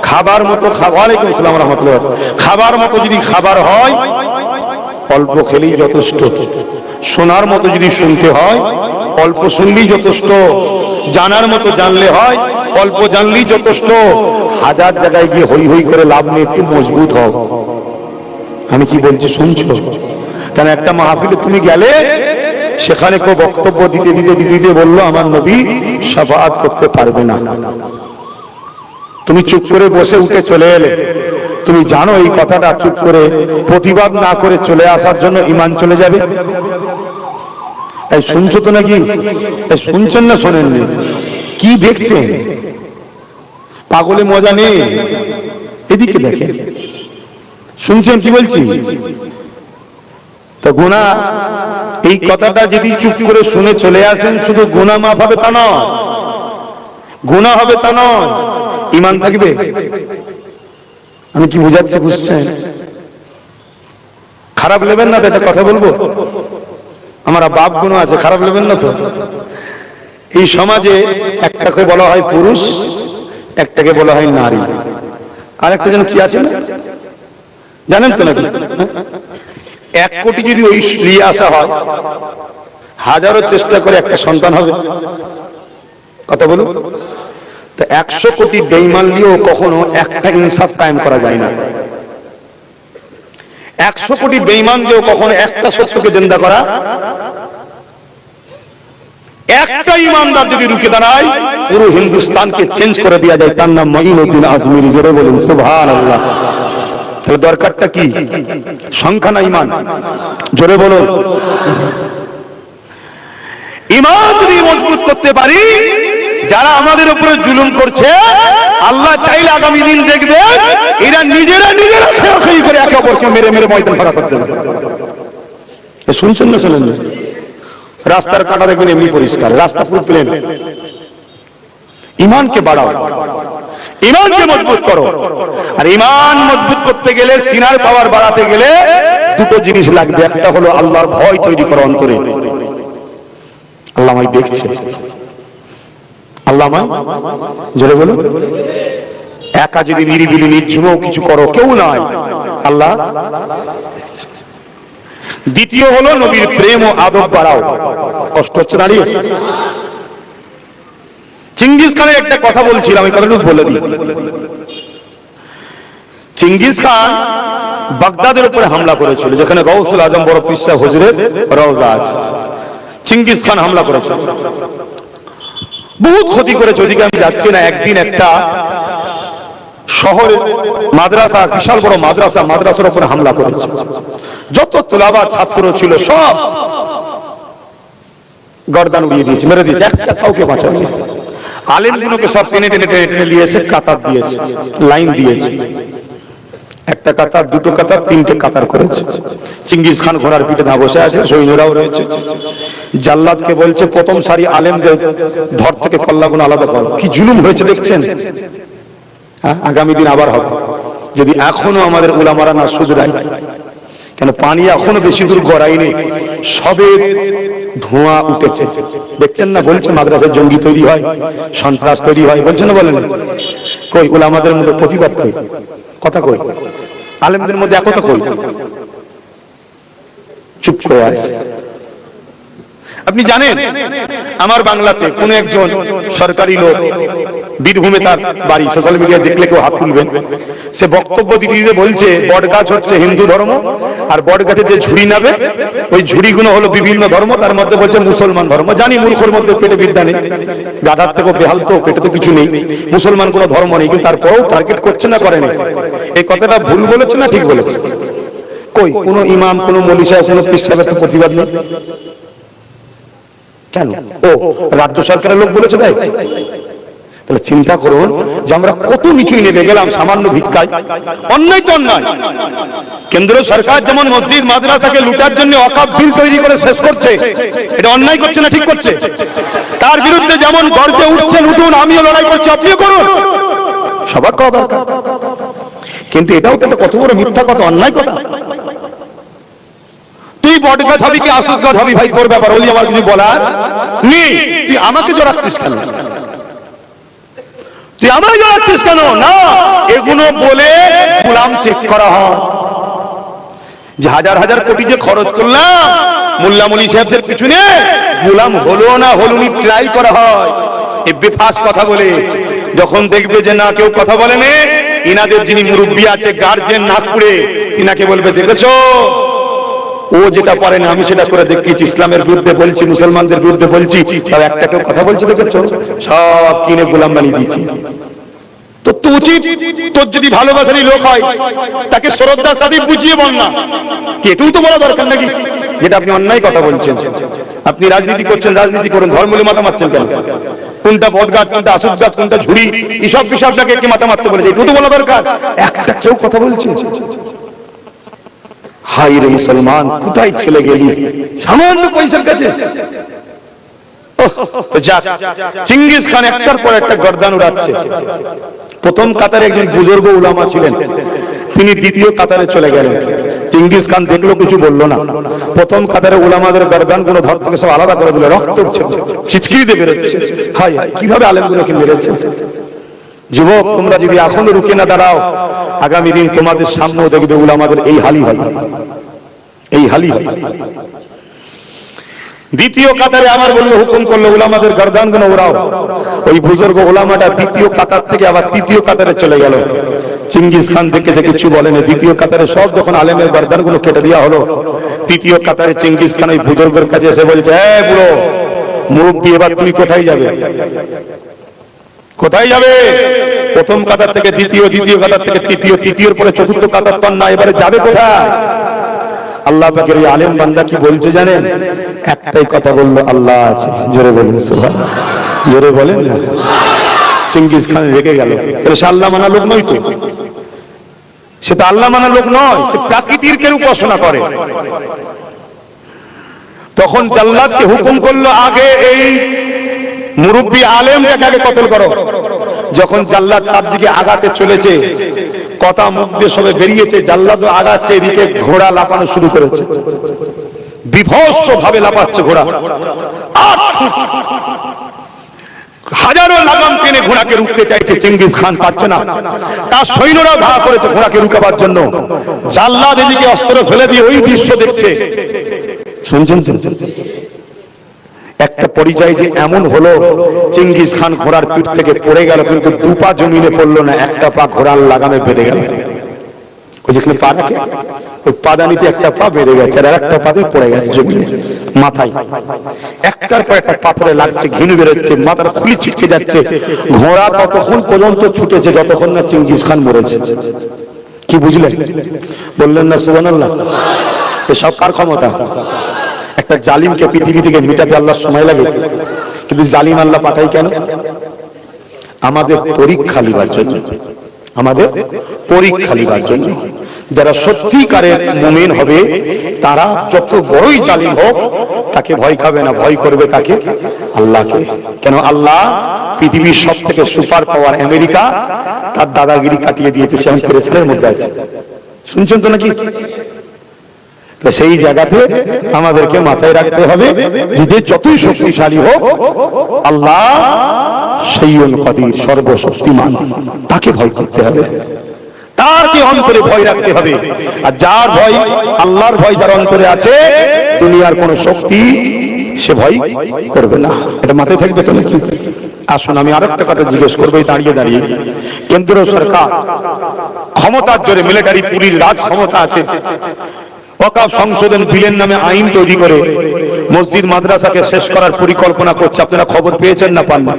খাবার মতো ওয়ালাইকুম আসসালাম রাহমাতুল্লাহ, খাবার মতো যদি খাবার হয় অল্প খেলেই যথেষ্ট, শোনার মতো যদি শুনতে হয় অল্প শুনলেই যথেষ্ট, জানার মতো জানলে হয় অল্প জানলেই যথেষ্ট। হাজার জায়গায় গিয়ে হই হই করে লাভ নেই, একটু মজবুত হও। আমি কি বলছি শুনছো? কারণ একটা মাহফিলে তুমি গেলে, সেখানে কেউ বক্তব্য দিতে দিতে দিতে দিতে বললো আমার নবী শাফাআত করতে পারবে না, তুমি চুপ করে বসে উঠে চলে এলে। তুমি জানো এই কথাটা চুপ করে প্রতিবাদ না করে চলে আসার জন্য ঈমান চলে যাবে। এই শুনছো তো নাকি? এই শুনছেন না শোনেননি? কি দেখছেন? পাগলে মজা নেই, এদিকে দেখেন। শুনছেন কি বলছি? তো গুনাহ, এই কথাটা যদি চুপ করে শুনে চলে আসেন, শুধু গুনাহ মাফ হবে তা নয়, গুনাহ হবে তা নয়, ঈমান থাকবে। আমি কি বুঝাচ্ছি বুঝছেন? খারাপ নেবেন না তো, এটা কথা বলবো। আমার বাপ গুণ আছে, খারাপ নেবেন না তো। এই সমাজে একটাকে বলা হয় পুরুষ, একটাকে বলা হয় নারী, আর একটা যেন কি আছে না জানেন তো নাকি? 1 কোটি যদি ওই নিয়ে আসা হয়, হাজারো চেষ্টা করে একটা সন্তান হবে। কথা বলুন তো, 100 কোটি বেঈমান নিয়েও কখনো একটা ইনসাফ কায়েম করা যায় না। 100 কোটি বেঈমান দিয়েও কখনো একটা সত্যকে জিন্দা করা। একটা ইমানদার যদি রুখে দাঁড়ায়, পুরো হিন্দুস্তানকে চেঞ্জ করে দেওয়া যায়। তার নাম মঈনুদ্দিন আজমিরি। জোরে বলুন সুবহানাল্লাহ। তাহলে দরকারটা কি? সংখ্যা না ঈমান? জোরে বলুন। ঈমান যদি মজবুত করতে পারি, যারা আমাদের উপরে জুলুম করছে, আল্লাহ চাইলে আগামী দিন দেখবে এরা নিজেরা খেয়ে করে একে অপরকে মেরে মেরে ময়দান ফাঁকা করতে দেবে। শুনছেন না শোনেন? রাস্তার কাঁটা দেখবেন এমনি পরিষ্কার, রাস্তা পুরো প্লেন। ঈমানকে বাড়াও, ঈমানকে মজবুত করো। আর ঈমান মজবুত করতে গেলে, সিনার পাওয়ার বাড়াতে গেলে দুটো জিনিস লাগবে। একটা হলো আল্লাহর ভয় তৈরি করো অন্তরে। আল্লাহ আমায় দেখছে, আল্লাহ আমায়, জোরে বলো, একা যদি নিরিবিলি নির্ঝুমও কিছু করো, কেউ নয়, আল্লাহ। দ্বিতীয় হলো নবীর প্রেম ও আদব বাড়াও। কষ্ট হচ্ছে দাঁড়িয়ে? চিঙ্গিস খানের একটা কথা বলছিলাম, আমি কথাটুকু বলে দিই। চিঙ্গিস খান বাগদাদের উপরে হামলা করেছিল, যেখানে গৌসুল আজম বড় পীর সাহেব হুজুরের রওজা আছে। চিঙ্গিস খান হামলা করেছিল, বহুত ক্ষতি করেছে। ওদিকে আমি যাচ্ছি না। একদিন একটা শহরের মাদ্রাসা, বিশাল বড় মাদ্রাসা, মাদ্রাসার উপরে হামলা করেছে। যত তুলাবা ছাত্র ছিল সব গর্দান উড়িয়ে দিয়েছে, মেরে দিয়েছে, একটা কাউকে বাঁচাচ্ছে। আলেমগুলোকে সব টেনে টেনে টেনে টেনে নিয়ে এসে কাতার দিয়েছে, লাইন দিয়েছে। একটা কাতার, দুটো কাতার, তিনটে কাতার করেছে। চিঙ্গিস খান ঘোড়ার পিঠে না বসে আছে, সৈন্যরাও রয়েছে। জাল্লাদকে বলছে প্রথম সারি আলেমদের ধর থেকে কল্লাগুলো আলাদা করো। কি জুলুম হয়েছে দেখছেন? আগামী দিন আবার হবে যদি এখনো আমাদের উলামারা না শুধরায়। কেন পানি এখনো বেশি দূর গড়ায়নি, সবে ধোঁয়া উঠেছে। দেখছেন না? বলছে মাদ্রাসায় জঙ্গি তৈরি হয়, সন্ত্রাস তৈরি হয়, বলছেন না বলেন? কই উলামাদের মধ্যে প্রতিবাদ কই? কথা কই? আলেমদের মধ্যে একতা কই? চুপ করে আছে। আপনি জানেন আমার বাংলাতে কোন একজন সরকারি লোক, বীরভূমে তার বাড়ি, সোশ্যাল মিডিয়া দেখলে কেউ হাত তুলবেন, সে বক্তব্য দিতে দিতে বলছে বটগাছ হচ্ছে হিন্দু ধর্ম, আর বটগাছের যে ঝুড়ি নাবে ওই ঝুড়িগুলো হলো বিভিন্ন ধর্ম, তার মধ্যে বলছে মুসলমান ধর্ম। জানি মূর্খের মধ্যে পেটে বিদ্যা নেই, গাধার থেকেও বেহাল, তো পেটে তো কিছু নেই, মুসলমান কোনো ধর্ম নেই, কিন্তু তারপরেও টার্গেট করছে না, করেনি। এই কথাটা ভুল বলেছে না ঠিক বলেছে? কই কোন ইমাম কোন মৌলভী সাহেব কোন পীর সাহেবের তো প্রতিবাদ নেই কেন? ও রাজ্য সরকারের লোক বলেছে তাই? তাহলে চিন্তা করুন যে আমরা কত নিচুই নেমে গেলাম সামান্য ভিক্ষায়। অন্যায় তো অন্যায়। কেন্দ্র সরকার যেমন মসজিদ মাদ্রাসাকে লুটার জন্য ওয়াকফ বিল তৈরি করে শেষ করছে, এটা অন্যায় করছে না ঠিক করছে? তার বিরুদ্ধে যেমন গর্জে উঠছেন, উঠুন, আমিও লড়াই করছি, আপনিও করুন, সবার করা দরকার। কিন্তু এটাও তো একটা কত বড় মিথ্যা কথা, অন্যায় কথা। তুই বট গাছ হবি কি আসুস গাছ হবি ভাই, তোর ব্যাপার, ওলি আমার কিছু বলার নেই। তুই আমাকে জড়াচ্ছিস কেন? তুই আমায় জড়াচ্ছিস কেন? না, এগুলো বলে গোলাম চেক করা হয় যে হাজার হাজার কোটি যে খরচ করলাম মোল্লা মলি সাহেবদের পিছনে, গোলাম হলো না হলুনি ট্রাই করা হয়। এই বেফাস কথা বলে যখন দেখবে যে না কেউ কথা বলেনি, ইনাদের যিনি মুরব্বী আছে গার্জেন নাগপুরে, ইনাকে বলবে দেখেছো ও যেটা পারে না আমি সেটা করে দেখিয়েছি, ইসলামের বিরুদ্ধে বলছি, মুসলমানদের বিরুদ্ধে বলছি, তার একটা কেউ কথা বলছে দেখেছো? সব কিনে গোলাম বানিয়ে দিয়েছি। তো তো উচিত তোর যদি ভালোবাসারই লোক হয় তাকে শ্রদ্ধার সাথে বুঝিয়ে বল না, এটুকু তো বলা দরকার নাকি? যেটা আপনি অন্যায় কথা বলছেন, আপনি রাজনীতি করছেন, রাজনীতি করুন, ধর্মলে মাথা মারছেন কেন? কোনটা বট গাছ, কোনটা আসুদ গাছ, কোনটা ঝুড়ি, এসব বিষয়ে আপনাকে কে মাথা মারতে বলেছে? এটুকু তো বলা দরকার। একটা কেউ কথা বলছে? হাই রে মুসলমান, কোথায় ছেলে গেলি সামান্য পয়সার কাছে? চিঙ্গিস খান একটার পর একটা গর্দান উড়াচ্ছে। প্রথম কাতারে একজন বুজুর্গ উলামা ছিলেন, তিনি দ্বিতীয় কাতারে চলে গেলেন। চিঙ্গিস খান দেখলো, কিছু বললো না। প্রথম কাতারে উলামাদের গর্দান গুলো ধর থেকে সব আলাদা করে দিল, রক্ত ছিচকিতে বেরোচ্ছে। হাই হাই, কিভাবে আলেমগুলোকে মেরেছে! যুবক, তোমরা যদি এখনো রুকে না দাঁড়াও, আগামী দিন তোমাদের সামনেও দেখবে উলামাদের এই হালই হয়, এই হালই হয়। দ্বিতীয় কাতারে আমার বললো, হুকুম করলো উলামাদের গর্দান গুলো ওরাও। ওই বুজুর্গ উলামাটা দ্বিতীয় কাতার থেকে আবার তৃতীয় কাতারে চলে গেল। চিঙ্গিস খান দেখে কিছু বলেনি। দ্বিতীয় কাতারে সব যখন আলেমের গর্দান গুলো কেটে দেওয়া হলো, তৃতীয় কাতারে চিঙ্গিস খান ওই বুজুর্গের কাছে এসে বলছে, এই বুড়ো মুরব্বি, এবার তুমি কোথায় যাবে? কোথায় যাবে? প্রথম কাতার থেকে দ্বিতীয়, দ্বিতীয় কাতার থেকে তৃতীয়, তৃতীয়র পরে চতুর্থ কাতার তো না, এবারে যাবে কোথায়? আল্লাহ পাকের ওই আলেম বান্দা কি বলছে জানেন? একটাই কথা বললো, আল্লাহ আছে। জোরে বলেন সুবহানাল্লাহ, জোরে বলেন না। চিঙ্গিস খান রেগে গেল। তাহলে সে আল্লাহ মানা লোক নয় তো, সে তো আল্লাহ মানা লোক নয়, সে প্রাকৃতির কে উপাসনা করে। তখন জাল্লাদকে হুকুম করলো, আগে এই মুরব্বী আলেমটাকে আগে কতল করো। যখন জাল্লাদ তার দিকে আগাতে চলেছে, কথা মুখ দিয়ে সবে বেরিয়েছে, জাল্লাদ আগাচ্ছে, এদিকে ঘোড়া লাফানো শুরু করেছে, বিভৎস ভাবে লাফাচ্ছে ঘোড়া। হাজারো লাগাম টেনে ঘোড়াকে রুখতে চাইছে, চিঙ্গিস খান পাচ্ছে না। তার সৈন্যরা ভাড়া করেছে ঘোড়াকে রুকাবার জন্য। জাল্লাদ এদিকে অস্ত্র ফেলে দিয়ে ওই দৃশ্য দেখছে। শুনছেন? একটা পরিচয় যে এমন হলো, চিঙ্গিস খান ঘোড়ার পিঠ থেকে পড়ে গেল, কিন্তু দু পা জমিনে পড়লো না, একটা পা ঘোড়ার লাগামে বেঁধে গেল। ওই যেখানে পা রাখে, ওই পাদানিতে একটা পা বেঁধে গেছে, আর একটা পাতে পড়ে গেছে জমিনে মাথায়। একটার পর একটা পাথরে লাগছে, ঘিনু বেরোচ্ছে, মাথার খুলি ছিটকে যাচ্ছে। ঘোড়া ততক্ষণ পর্যন্ত ছুটেছে যতক্ষণ না চিঙ্গিস খান মরেছে। কি বুঝলেন? বললেন না সুবহানাল্লাহ? এসব কার ক্ষমতা? একটা জালিমকে পৃথিবী থেকে মিটাতে আল্লাহ সময় লাগে, কিন্তু জালিম আল্লাহ পাঠাই কেন? আমাদের পরীক্ষা নিবার জন্য, আমাদের পরীক্ষা নিবার জন্য। যারা সত্যিকারের মুমিন হবে তারা যত বড়ই জালিম হোক তাকে ভয় খাবে না, ভয় করবে কাকে? আল্লাহকে। কেন? আল্লাহ পৃথিবীর সব থেকে সুপার পাওয়ার আমেরিকা তার দাদাগিরি কাটিয়ে দিয়েছে, সে প্রেসারের মধ্যে আছে। শুনছেন তো নাকি? সেই জায়গাতে আমাদেরকে মাথায় রাখতে হবে, যে যতই শক্তিশালী হোক আল্লাহ সাইয়্যুল কাদির, সর্বশক্তিমান, তাকে ভয় করতে হবে, তার কি অন্তরে ভয় রাখতে হবে। আর যার ভয়, আল্লাহর ভয় যার অন্তরে আছে, দুনিয়ার কোন শক্তি সে ভয় করবে না। এটা মাথায় থাকবে তো নাকি? আসুন আমি আরেকটা কথা জিজ্ঞেস করবো, দাঁড়িয়ে দাঁড়িয়ে। কেন্দ্র সরকার ক্ষমতার জোরে, মিলিটারি পুলিশ রাজ ক্ষমতা আছে, ওয়াকফ সংশোধন বিলের নামে আইন তৈরি করে মসজিদ মাদ্রাসাকে শেষ করার পরিকল্পনা করছে। আপনারা খবর পেয়েছেন না পান না?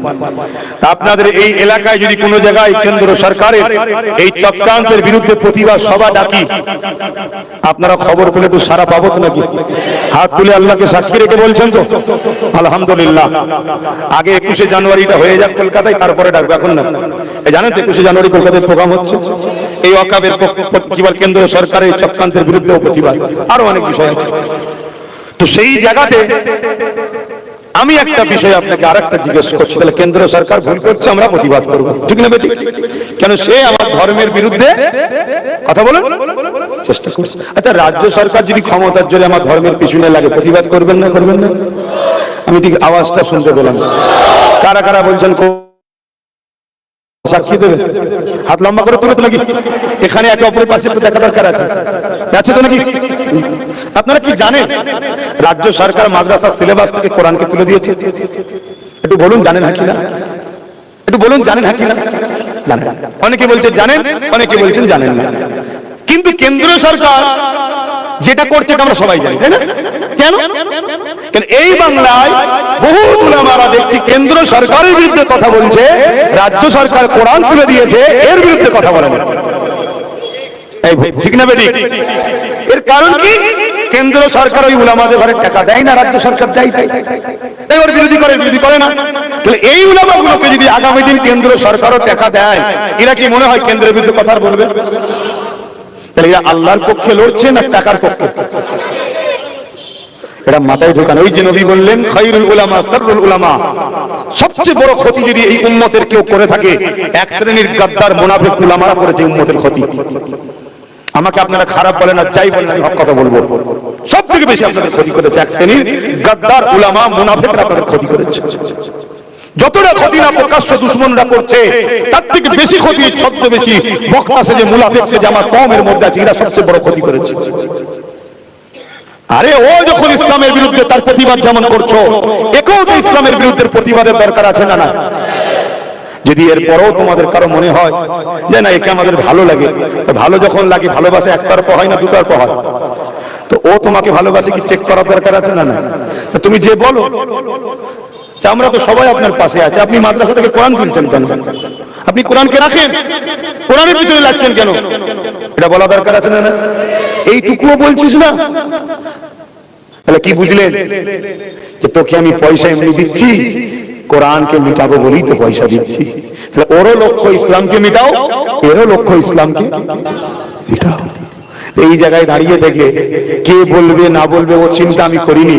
তা আপনাদের এই এলাকায় যদি কোনো জায়গায় কেন্দ্র সরকারের এই চক্রান্তের বিরুদ্ধে প্রতিবাদ সভা ডাকি, আপনারা খবর পেলে একটু সারা পাবো তো নাকি? হাত তুলে আল্লাহকে সাক্ষী রেখে বলছেন তো? আলহামদুলিল্লাহ। আগে 21শে জানুয়ারিটা হয়ে যাক কলকাতায়, তারপরে ডাকবো, এখন না। জানেন তো 21শে জানুয়ারি কলকাতায় প্রোগ্রাম হচ্ছে, এই ওয়াকাবের কিংবা কেন্দ্র সরকারের এই চক্রান্তের বিরুদ্ধে প্রতিবাদ, আরো অনেক বিষয় আছে। তো সেই জায়গাতে আমি একটা বিষয় আপনাকে আরেকটা জিজ্ঞেস করছি, তাহলে কেন্দ্র সরকার ভুল করছে, আমরা প্রতিবাদ করব, ঠিক না বেটি? কেন সে আমার ধর্মের বিরুদ্ধে কথা বলে চেষ্টা করছে। আচ্ছা, রাজ্য সরকার যদি ক্ষমতার জোরে আমার ধর্মের পিছনে লাগে, প্রতিবাদ করবেন না? করবেন না? আমি ঠিক আওয়াজটা শুনতে পেলাম। কারা কারা বলছেন সাক্ষী দেবে? হাত লম্বা করে তুলে তো নাকি? এখানে একে অপরের পাশে দেখা দরকার আছে, আছে তো নাকি? আপনারা কি জানেন রাজ্য সরকার মাদ্রাসার সিলেবাস থেকে কোরআনকে তুলে দিয়েছে? একটু বলুন জানেন হ্যাঁ কিনা? একটু বলুন জানেন হ্যাঁ কিনা? জানেন। অনেকে বলছে জানেন, অনেকে বলছেন জানেন না। কিন্তু কেন্দ্র সরকার যেটা করছে এটা আমরা সবাই জানি, তাই না? কেন? এই বাংলায় বহু উলামারা দেখছি কেন্দ্র সরকারের বিরুদ্ধে কথা বলছে, রাজ্য সরকার কোরআন তুলে দিয়েছে এর বিরুদ্ধে কথা বলে না। এই ঠিক না বেটি? এর কারণ কি? কেন্দ্র সরকার ওই উলামাদের ঘরে টাকা দেয় না, রাজ্য সরকার দেয়, তাই ওর বিরোধী করে না। তাহলে এই উলামাগুলোকে যদি আগামী দিন কেন্দ্র সরকারও টাকা দেয়, এরা কি মনে হয় কেন্দ্রের বিরুদ্ধে কথা বলবে? তাহলে এরা আল্লাহর পক্ষে লড়ছে না টাকার পক্ষে? এটা মাথায় ঢোকান। ওই যে নবী বললেন খায়রুল উলামা শাররুল উলামা, সবচেয়ে বড় ক্ষতি যদি এই উম্মতের কেউ করে থাকে, এক শ্রেণীর গাদ্দার মুনাফিক উলামারা করেছে উম্মতের ক্ষতি। আমাকে আপনারা খারাপ বলেন আর যাই বলেন, আমি হক কথা বলবো, সব থেকে বেশি আপনাদের ক্ষতি করেছে এক শ্রেণীর গাদ্দার উলামা মুনাফিকরা আপনাদের ক্ষতি করেছে। যতটা ক্ষতি না প্রকাশ্য দুশমনরা করছে, তার থেকে বেশি ক্ষতি ছদ্মবেশী বক্তা সেজে মুনাফিক সেজে আমার কওমের মধ্যে আছে, এরা সবচেয়ে বড় ক্ষতি করেছে। আরে ও যখন ইসলামের বিরুদ্ধে তার প্রতিবাদ যেমন করছো, একেও তো ইসলামের বিরুদ্ধে প্রতিবাদের দরকার আছে না? না, যদি এরপরও তোমাদের কারো মনে হয় যে না একে আমাদের ভালো লাগে, তো ভালো যখন লাগে, ভালোবাসা একতরফা হয় না দুতরফা হয়, তো ও তোমাকে ভালোবাসে কি চেক করার দরকার আছে না? না, তুমি যে বলো আমরা তো সবাই আপনার পাশে আছে, আপনি মাদ্রাসা থেকে কোরআন তুলছেন কেন? আপনি কোরআনকে রাখেন, কোরআনের পিছনে লাগছেন কেন? এটা বলা দরকার আছে না? না, এইটুকুও বলছিস না? তাহলে কি বুঝলেন যে তোকে আমি পয়সা এমনি দিচ্ছি, কোরআনকে মিটাবো বলেই তো পয়সা দিচ্ছি। তাহলে ওরও লক্ষ্য ইসলামকে মিটাও, এরও লক্ষ্য ইসলামকে মিটাও। এই জায়গায় দাঁড়িয়ে থেকে কে বলবে না বলবে ও চিন্তা আমি করিনি।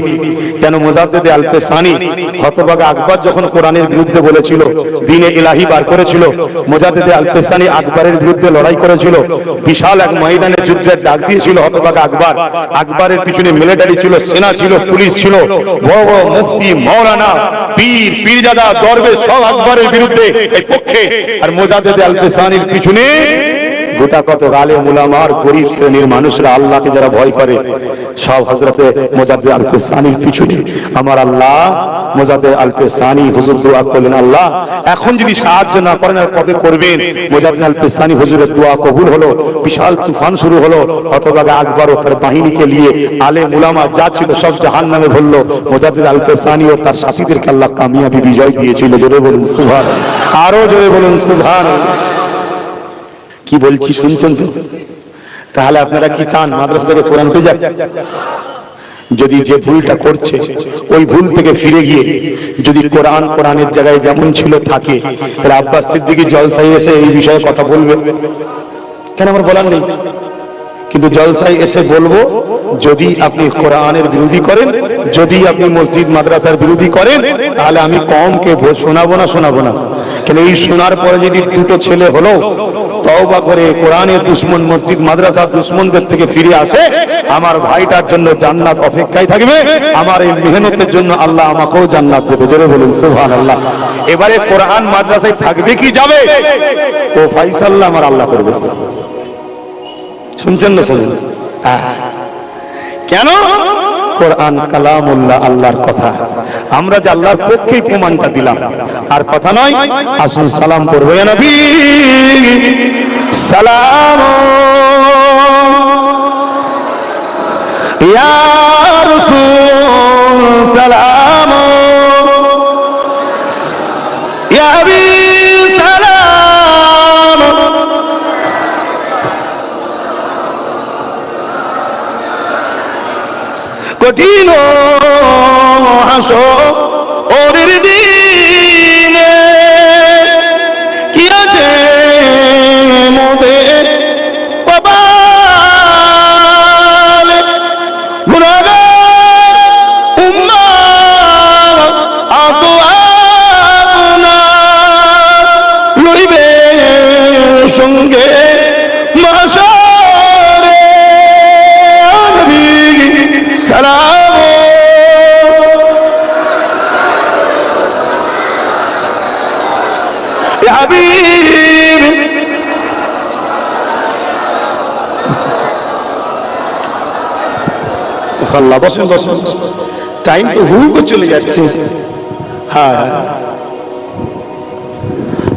কেন মুজাদ্দেদে আল-পেসানি হতভাগা আকবর যখন কোরআনের বিরুদ্ধে বলেছিল, দ্বীনে ইলাহি বার করেছিল, মুজাদ্দেদে আল-পেসানি আকবরের বিরুদ্ধে লড়াই করেছিল, বিশাল এক ময়দানে যুদ্ধের ডাক দিয়েছিল হতভাগা আকবর। আকবরের পিছনে মিলিটারি ছিল, সেনা ছিল, পুলিশ ছিল, বড় বড় মুফতি, মাওলানা, পীর, পীরজাদা, দরবেশ সব আকবরের বিরুদ্ধে এই পক্ষে। আর মুজাদ্দেদে আল-পেসানির পিছনে গোটা কত আলেম উলামা আর গরিব শ্রেণীর মানুষরা, আল্লাহকে যারা ভয় করে, সব হযরতে মুজাদ্দেদ আল-পেসানির পিছনে। আমার আল্লাহ মুজাদ্দেদ আল-পেসানি হুজুর দোয়া করলেন, আল্লাহ এখন যদি সাহায্য না করেন আর কবে করবেন? মুজাদ্দেদ আল-পেসানি হুজুরের দোয়া কবুল হলো, বিশাল তুফান শুরু হলো, হতভাগা আকবর ও তার বাহিনীকে নিয়ে আলেম উলামা যা ছিল সব জাহান্নামে ভরলো। মুজাদ্দেদ আল-পেসানি ও তার সাথীদেরকে আল্লাহ কামিয়াবি বিজয় দিয়েছিল। জোরে বলুন সুবহানাল্লাহ, আরো জোরে বলুন সুবহানাল্লাহ। কি বলছি শুনছেন তো? তাহলে আপনারা কি চান মাদ্রাসা থেকে কোরআন পেয়ে যাক? যদি যে ভুলটা করছে ওই ভুল থেকে ফিরে গিয়ে যদি কোরআনের জায়গায় যেমন ছিল থাকে, তাহলে আব্বাস সিদ্দিকী জলসায় এসে এই বিষয়ে কথা বলবে কেন? আমার বলার নেই, কিন্তু জলসায় এসে বলবো, যদি আপনি কোরআনের বিরোধী করেন, যদি আপনি মসজিদ মাদ্রাসার বিরোধী করেন, তাহলে আমি কমকে শোনাবো না। কেন এই শোনার পরে যদি দুটো ছেলে হলো তওবা করে কোরআনের দুশমন মসজিদ মাদ্রাসার দুশমনদের থেকে ফিরে আসে, আমার ভাইটার জন্য জান্নাত অপেক্ষায় থাকবে। আমার এই মেহনতের জন্য আল্লাহ আমাকেও জান্নাত দেবে। জোরে বলুন সুবহানাল্লাহ। এবারে কোরআন মাদ্রাসায় থাকবে কি যাবে, ও ফাইসাল্লাহ আমার আল্লাহ করবে। শুনছেন না? শুনুন। কেন? কোরআন কালামুল্লাহ, আল্লাহর কথা। আমরা যে আল্লাহর পক্ষেই প্রমাণটা দিলাম, আর কথা নয়। আসুন সালাম করবো, ইয়া নবী সালাম, ইয়া রাসূল সালাম ইয়া হাবিব সালাম। কঠিন হাসরের দিনে কি আছে মোদের কপালে, গুনাহগার উম্মত আতো আপনার লইবে সঙ্গে মাশারে। নবী সালাম ইয়া হাবিব। আল্লাহ বসেন বসেন, টাইম তো হু করে চলে যাচ্ছে। হ্যাঁ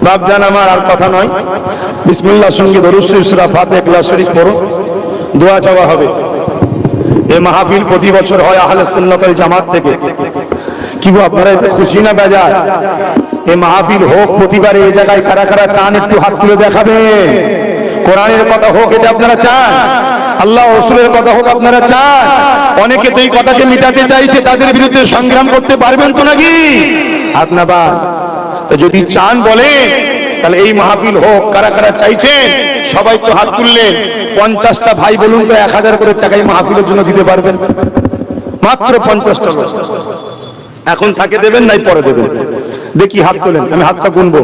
বাপজান আমার আর কথা নয়, বিসমিল্লাহর সঙ্গে দরুদ শরীফ সূরা ফাতিহা ইখলাস শরীফ পড়ো, দোয়া চাওয়া হবে। এই মাহফিল প্রতি বছর হয় আহলে সুন্নাত ওয়াল জামাত থেকে। কি গো আপনারা এতে খুশি না বেজার? এই মাহফিল হোক প্রতিবারে এই জায়গায় কারা কারা চান একটু হাত তুলে দেখাবে। কোরআনের কথা হোক এটা আপনারা চান, আল্লাহ রাসূলের কথা হোক আপনারা চান। অনেকে তো এই কথাকে মিটাতে চাইছে, তাদের বিরুদ্ধে সংগ্রাম করতে পারবেন তো নাকি? হাত না বা তো যদি চান বলেন তাহলে এই মাহফিল হোক। কারা কারা চাইছেন সবাই তো হাত তুললেন। 50টা ভাই বলুন তো 1000 করে টাকা এই মাহফিলের জন্য দিতে পারবেন? মাত্র 50টা লোক। এখন থাকে দেবেন নাই পরে দেবেন? দেখি হাত তোলেন, আমি হাতটা গুনবো।